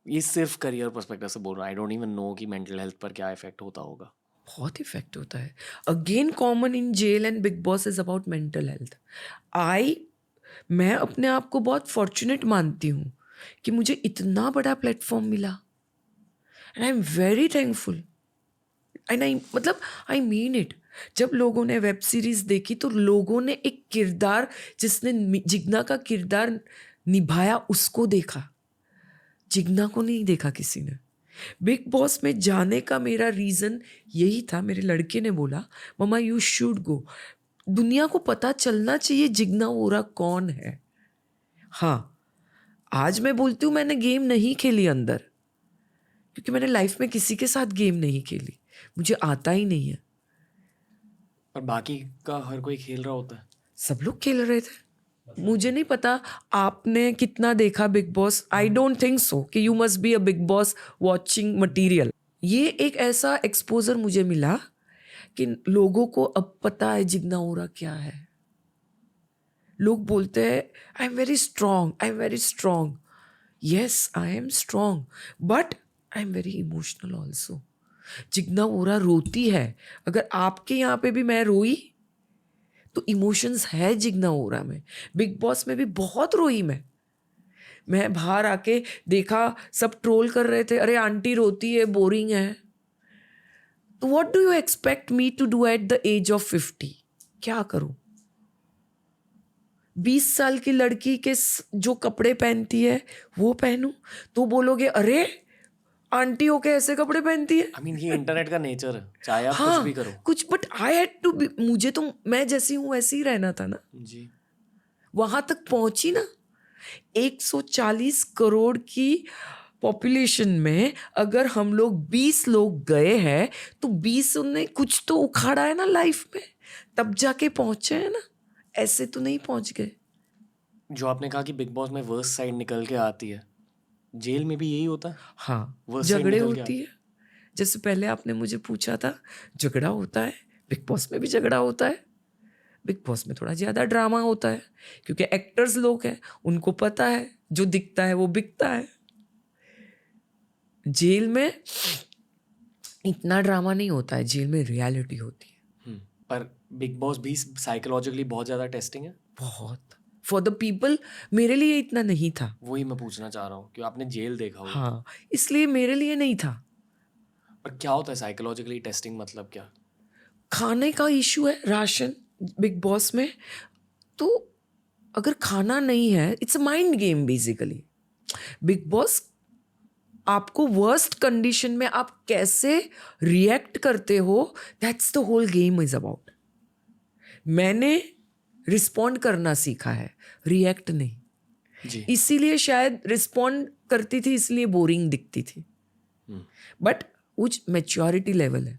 ये सिर्फ करियर पर्सपेक्टिव से बोल रहा हूँ। आई डोंट इवन नो कि मेंटल हेल्थ पर क्या इफेक्ट होता होगा। बहुत इफेक्ट होता है। Again common in jail and big boss is about mental health. मैं अपने आप को बहुत फॉर्चुनेट मानती हूँ कि मुझे इतना बड़ा प्लेटफॉर्म मिला, and I am very thankful. And I mean it. जब लोगों ने वेब सीरीज देखी तो लोगों ने एक किरदार, जिसने जिग्ना का किरदार निभाया, उसको देखा, जिग्ना को नहीं देखा किसी ने। बिग बॉस में जाने का मेरा रीज़न यही था। मेरे लड़के ने बोला, मम्मा यू शुड गो, दुनिया को पता चलना चाहिए जिग्ना वोरा कौन है। हाँ, आज मैं बोलती हूँ मैंने गेम नहीं खेली अंदर, क्योंकि मैंने लाइफ में किसी के साथ गेम नहीं खेली, मुझे आता ही नहीं है। और बाकी का हर कोई खेल रहा होता है। सब लोग खेल रहे थे। मुझे नहीं पता आपने कितना देखा Bigg Boss. I don't think so कि you must be a Bigg Boss watching material. ये एक ऐसा एक्सपोजर मुझे मिला कि लोगों को अब पता है जिग्ना ओरा क्या है। लोग बोलते हैं I am very strong, I am very strong. Yes, I am strong, but I am very emotional also. Jigna ओरा रोती है। अगर आपके यहाँ पे भी मैं रोई तो इमोशंस है जिग्ना ओरा में। बिग बॉस में भी बहुत रोई मैं बाहर आके देखा, सब ट्रोल कर रहे थे, अरे आंटी रोती है, बोरिंग है। तो what do you expect me to do at the age of 50? क्या करूं? 20 साल की लड़की के जो कपड़े पहनती है वो पहनूं तो बोलोगे अरे आंटी होके ऐसे कपड़े पहनती है। आई मीन ये इंटरनेट का नेचर है, चाहे आप कुछ भी करो। कुछ, but I had to be, मुझे तो मैं जैसी हूँ वैसे ही रहना था ना। जी। वहां तक पहुंची ना। 140 करोड़ की पॉपुलेशन में अगर हम लोग 20 लोग गए हैं तो 20 ने कुछ तो उखाड़ा है ना लाइफ में, तब जाके पहुंचे हैं ना। ऐसे तो नहीं पहुंच गए। जो आपने कहा कि बिग बॉस में वर्स्ट साइड निकल के आती है, जेल में भी यही होता है? हाँ, Worst side झगड़े निकल के होती है। जैसे पहले आपने मुझे पूछा था, झगड़ा होता है, बिग बॉस में भी झगड़ा होता है। बिग बॉस में थोड़ा ज़्यादा ड्रामा होता है क्योंकि एक्टर्स लोग हैं, उनको पता है जो दिखता है वो बिकता है। जेल में इतना ड्रामा नहीं होता है, जेल में रियलिटी होती है। पर बिग बॉस भी साइकोलॉजिकली बहुत ज़्यादा टेस्टिंग है। बहुत फॉर द पीपल। मेरे लिए इतना नहीं था। वही मैं पूछना चाह रहा हूँ कि आपने जेल देखा हो। हाँ, इसलिए मेरे लिए नहीं था। पर क्या होता है साइकोलॉजिकली टेस्टिंग? मतलब क्या? खाने का इशू है, राशन बिग बॉस में। तो अगर खाना नहीं है, it's a mind game basically. Big boss आपको वर्स्ट कंडीशन में आप कैसे रिएक्ट करते हो, that's the whole game is about. मैंने रिस्पॉन्ड करना सीखा है, रिएक्ट नहीं. जी. इसीलिए शायद रिस्पॉन्ड करती थी, इसलिए बोरिंग दिखती थी. बट कुछ मैच्योरिटी लेवल है.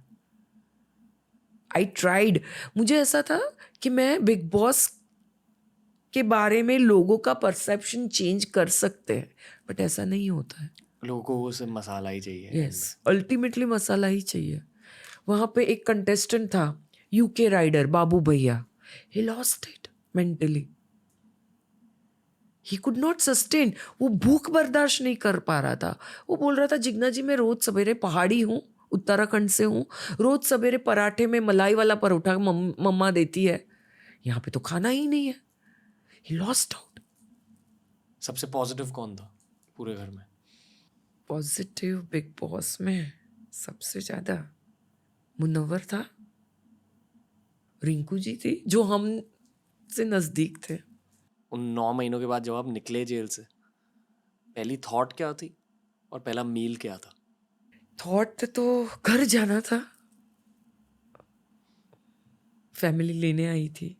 I tried. मुझे ऐसा था कि मैं बिग बॉस के बारे में लोगों का परसेप्शन चेंज कर सकते हैं, बट ऐसा नहीं होता है. लोगों को सिर्फ मसाला ही चाहिए. यस, अल्टीमेटली मसाला ही चाहिए. वहां पे एक कंटेस्टेंट था, यूके राइडर बाबू भैया. He lost it mentally. He could not sustain. वो भूख बर्दाश्त नहीं कर पा रहा था. वो बोल रहा था, जिग्ना जी मैं रोज सवेरे पहाड़ी हूँ, उत्तराखंड से हूँ, रोज सवेरे पराठे में मलाई वाला परोठा मम्मा देती है, यहाँ पे तो खाना ही नहीं है. He lost out. सबसे पॉजिटिव कौन था पूरे घर में? पॉजिटिव बिग बॉस में सबसे ज्यादा मुनव्वर था, रिंकू जी थी जो हम से नजदीक थे. उन 9 महीनों के बाद जब आप निकले जेल से, पहली थॉट क्या थी और पहला मील क्या था? थॉट तो घर जाना था. फैमिली लेने आई थी.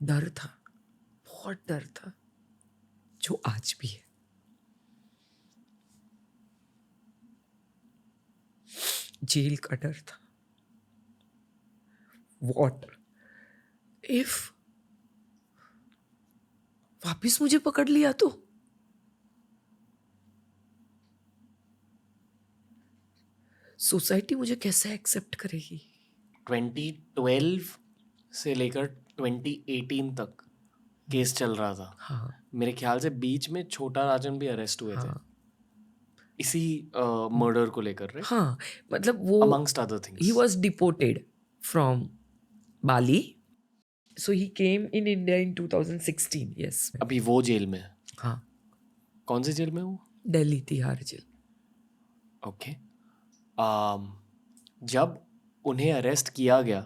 डर था, बहुत डर था, जो आज भी है. जेल का डर था. वॉट इफ वापिस मुझे पकड़ लिया तो? सोसाइटी मुझे कैसे एक्सेप्ट करेगी? 2012 से लेकर 2018 तक केस चल रहा था. हाँ. मेरे ख्याल से बीच में छोटा राजन भी अरेस्ट हुए थे इसी मर्डर को लेकर, राइट? हाँ, मतलब वो amongst other things. he was deported from Bali, so he came in India in 2016. yes. अभी वो जेल में है. हाँ, कौन सी जेल में वो? दिल्ली तिहाड़ जेल. ओके. जब उन्हें अरेस्ट किया गया,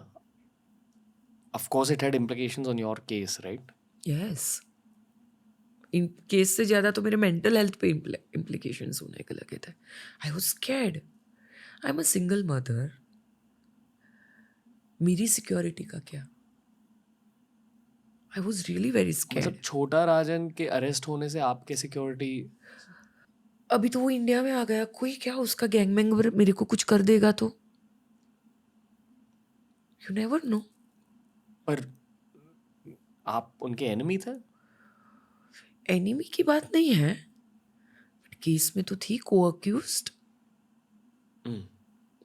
of course it had implications on your case, right? Yes. In case से ज़्यादा तो मेरे मेंटल हेल्थ पे इम्प्लीकेशंस होने के लगे थे. I was scared. I am a single mother. मेरी सिक्योरिटी का क्या? I was really very scared. मतलब छोटा राजन के अरेस्ट होने से आपके सिक्योरिटी? अभी तो वो इंडिया में आ गया, कोई क्या उसका गैंग मेंबर मेरे को कुछ कर देगा तो? You never know. पर आप उनके एनिमी थे? एनिमी की बात नहीं है, बट केस में तो थी को अक्यूज्ड.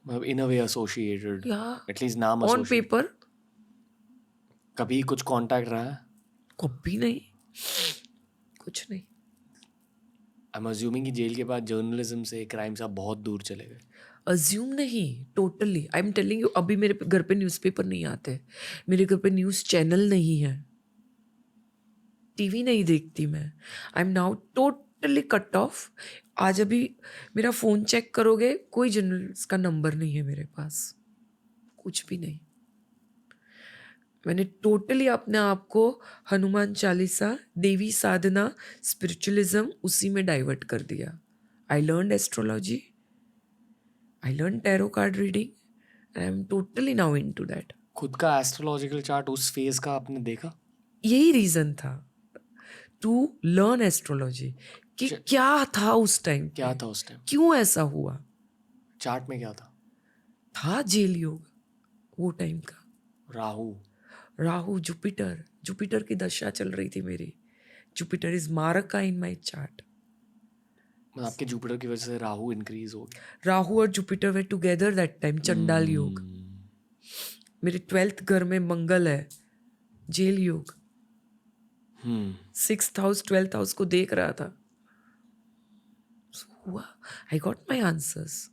मतलब इन अ वे एसोसिएटेड, या एटलीस्ट नाम ऑन associated. पेपर. कभी कुछ कांटेक्ट रहा है? कभी नहीं, कुछ नहीं. आई एम अज्यूमिंग कि जेल के बाद जर्नलिज्म से, क्राइम से आप बहुत दूर चले गए. अज्यूम नहीं, totally. I am telling you, अभी मेरे घर पे न्यूज़पेपर नहीं आते, मेरे घर पे न्यूज़ चैनल नहीं है, टीवी नहीं देखती मैं. I am now totally cut off. आज अभी मेरा फ़ोन चेक करोगे, कोई जर्नलिस्ट का नंबर नहीं है मेरे पास, कुछ भी नहीं. मैंने टोटली अपने आप को हनुमान चालीसा, देवी साधना, स्पिरिचुअलिज्म उसी में डाइवर्ट कर दिया. I learn astrology, I learn tarot card reading. I am totally now into that. खुद का एस्ट्रोलॉजिकल चार्ट उस फेज का आपने देखा? यही रीज़न था टू लर्न एस्ट्रोलॉजी कि क्या था उस टाइम, क्या था उस टाइम? क्यों ऐसा हुआ. चार्ट में क्या था जेल योग वो टाइम का. राहु, जुपिटर की दशा चल रही थी मेरी. Jupiter is maraka in my chart. मतलब आपके जुपिटर की वजह से राहु इंक्रीज हो गया. राहु और Jupiter way together that time. चंडाल योग. मेरे 12th घर में मंगल है, जेल योग. 6th हाउस 12th हाउस को देख रहा था. हुआ. I got my answers.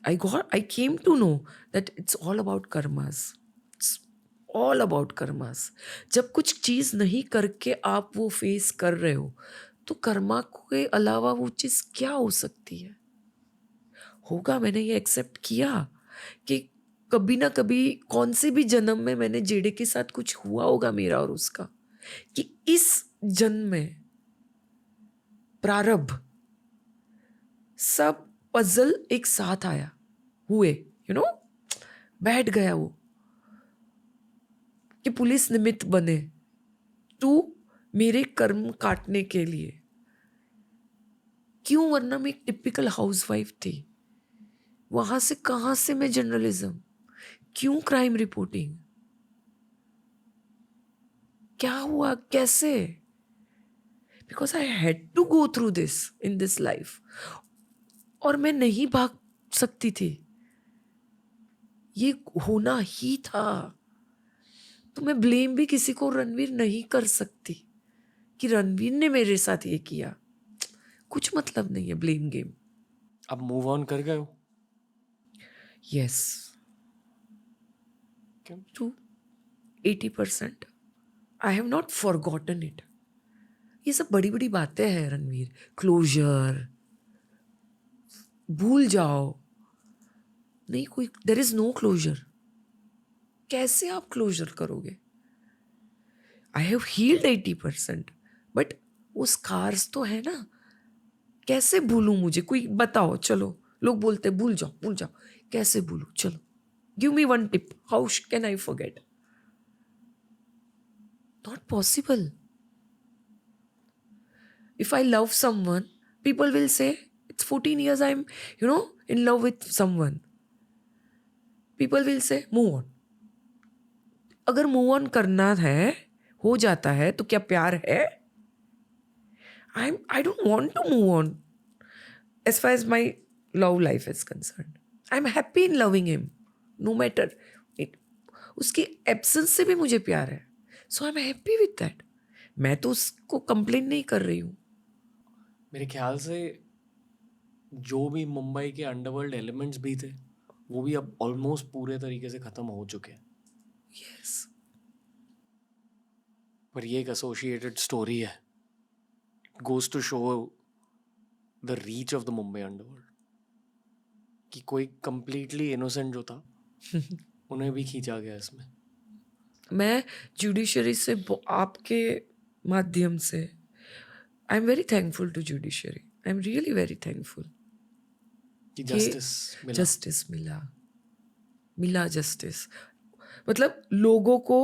I came to know that it's all about karmas. It's all about karmas. जब कुछ चीज़ नहीं करके आप वो फेस कर रहे हो, तो कर्मा के अलावा वो चीज़ क्या हो सकती है? होगा. मैंने ये एक्सेप्ट किया कि कभी ना कभी, कौन से भी जन्म में मैंने जेडे के साथ कुछ हुआ होगा मेरा और उसका, कि इस जन्म में प्रारंभ, सब पजल एक साथ आया, हुए, बैठ गया वो कि पुलिस निमित्त बने तू मेरे कर्म काटने के लिए। क्यों? वरना मैं एक टिपिकल हाउसवाइफ थी। वहां से कहां से मैं जर्नलिज्म, क्यों क्राइम रिपोर्टिंग, क्या हुआ, कैसे? Because I had to go through this in this life, और मैं नहीं भाग सकती थी, ये होना ही था। तो मैं ब्लेम भी किसी को रणवीर नहीं कर सकती कि रणवीर ने मेरे साथ ये किया, कुछ मतलब नहीं है ब्लेम गेम। अब मूव ऑन कर गए हो? यस, क्यों? To 80%। I have not forgotten it. ये सब बड़ी बड़ी बातें हैं रणवीर, क्लोजर, भूल जाओ, नहीं कोई, देयर इज नो क्लोजर। कैसे आप क्लोजर करोगे? आई हैव हील्ड 80%, बट वो स्कार्स तो है ना, कैसे भूलूं? मुझे कोई बताओ, चलो, लोग बोलते भूल जाओ भूल जाओ, कैसे भूलूं? चलो, give me one tip, how can I forget? Not possible. If I love someone, people will say, it's 14 years I'm, in love with someone. People will say, move on. अगर मूव ऑन करना है, हो जाता है, तो क्या प्यार है? I don't want to move on as far as my love life is concerned. I'm happy in loving him, no matter it. उसकी एब्सेंस से भी मुझे प्यार है, so I'm happy with that. मैं तो उसको कंप्लेन नहीं कर रही हूँ। मेरे ख्याल से जो भी मुंबई के अंडरवर्ल्ड एलिमेंट्स भी थे, वो भी अब ऑलमोस्ट पूरे तरीके से ख़त्म हो चुके हैं। Yes. पर ये एक एसोसिएटेड स्टोरी है। It goes to show the reach of the Mumbai underworld, कि कोई कंप्लीटली इनोसेंट जो था उन्हें भी खींचा गया इसमें। मैं जुडिशरी से आपके माध्यम से I am very thankful to judiciary. I am really very thankful कि जस्टिस मिला जस्टिस। मतलब लोगों को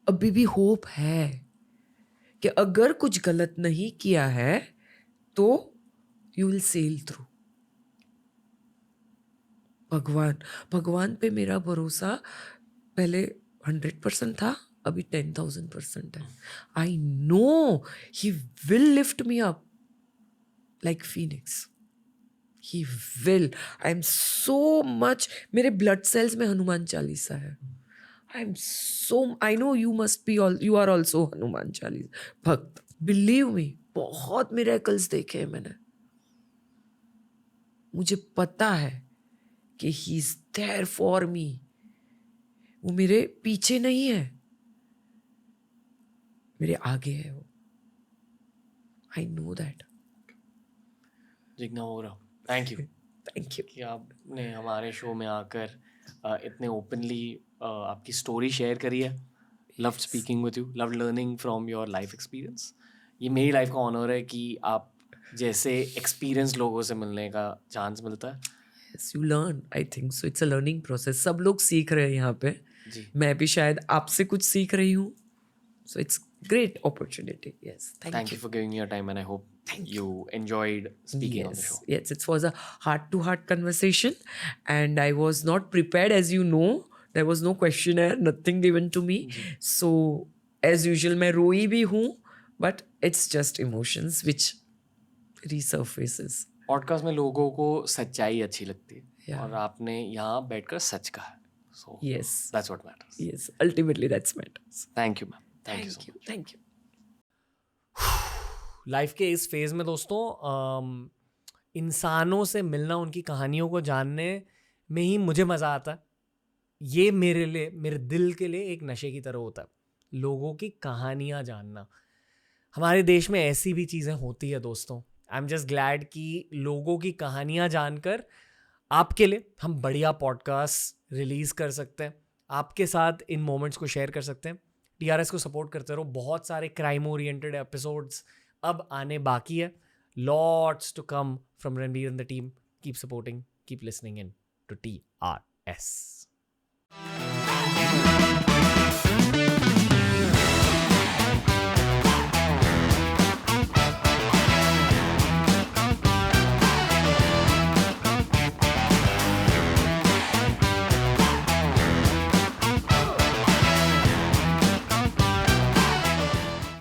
अभी भी होप है कि अगर कुछ गलत नहीं किया है तो यू विल सेल थ्रू। भगवान पे मेरा भरोसा पहले 100% था, अभी 10,000% है। I know he will lift me up like phoenix, he will. I am so much, मेरे ब्लड सेल्स में हनुमान चालीसा है। I know you must be all, you are also Hanuman Chalisa भक्त। बिलीव मी, बहुत मिरेकल्स देखे हैं मैंने। मुझे पता है कि he is there for me. वो मेरे पीछे नहीं है, मेरे आगे है वो। I know that. Jigna Vora, thank you कि आपने हमारे शो में आकर इतने ओपनली आपकी स्टोरी शेयर करी है। Loved speaking with you, loved learning from your life experience. ये मेरी लाइफ का ऑनर है कि आप जैसे एक्सपीरियंस लोगों से मिलने का चांस मिलता है। Yes, you learn, I think so. It's a learning process. सब लोग सीख रहे हैं यहाँ पे। जी। मैं भी शायद आपसे कुछ सीख रही हूँ। So it's great opportunity. Yes, Thank you for giving me your time, and I hope you enjoyed speaking on the show. Yes, it was a heart-to-heart conversation, and I was not prepared, as you know. There was no questionnaire, nothing given to me. So as usual, मैं रोई भी हूँ, but it's just emotions which resurfaces. Podcast में लोगों को सच्चाई अच्छी लगती है, Yeah. और आपने यहाँ बैठकर सच कहा है। So Yes. that's what matters. Yes, ultimately that's matters. Thank you, ma'am. Thank you so much. Thank you. Life के इस फेज़ में दोस्तों इंसानों से मिलना, उनकी कहानियों को जानने में ही मुझे मज़ा आता है। ये मेरे लिए, मेरे दिल के लिए एक नशे की तरह होता है, लोगों की कहानियाँ जानना। हमारे देश में ऐसी भी चीज़ें होती है दोस्तों। आई एम जस्ट ग्लैड कि लोगों की कहानियाँ जानकर आपके लिए हम बढ़िया पॉडकास्ट रिलीज़ कर सकते हैं, आपके साथ इन मोमेंट्स को शेयर कर सकते हैं। TRS को सपोर्ट करते रहो। बहुत सारे क्राइम ओरिएंटेड एपिसोड्स अब आने बाकी है। Lots to come from Ranveer and the team. Keep supporting, keep listening in to TRS.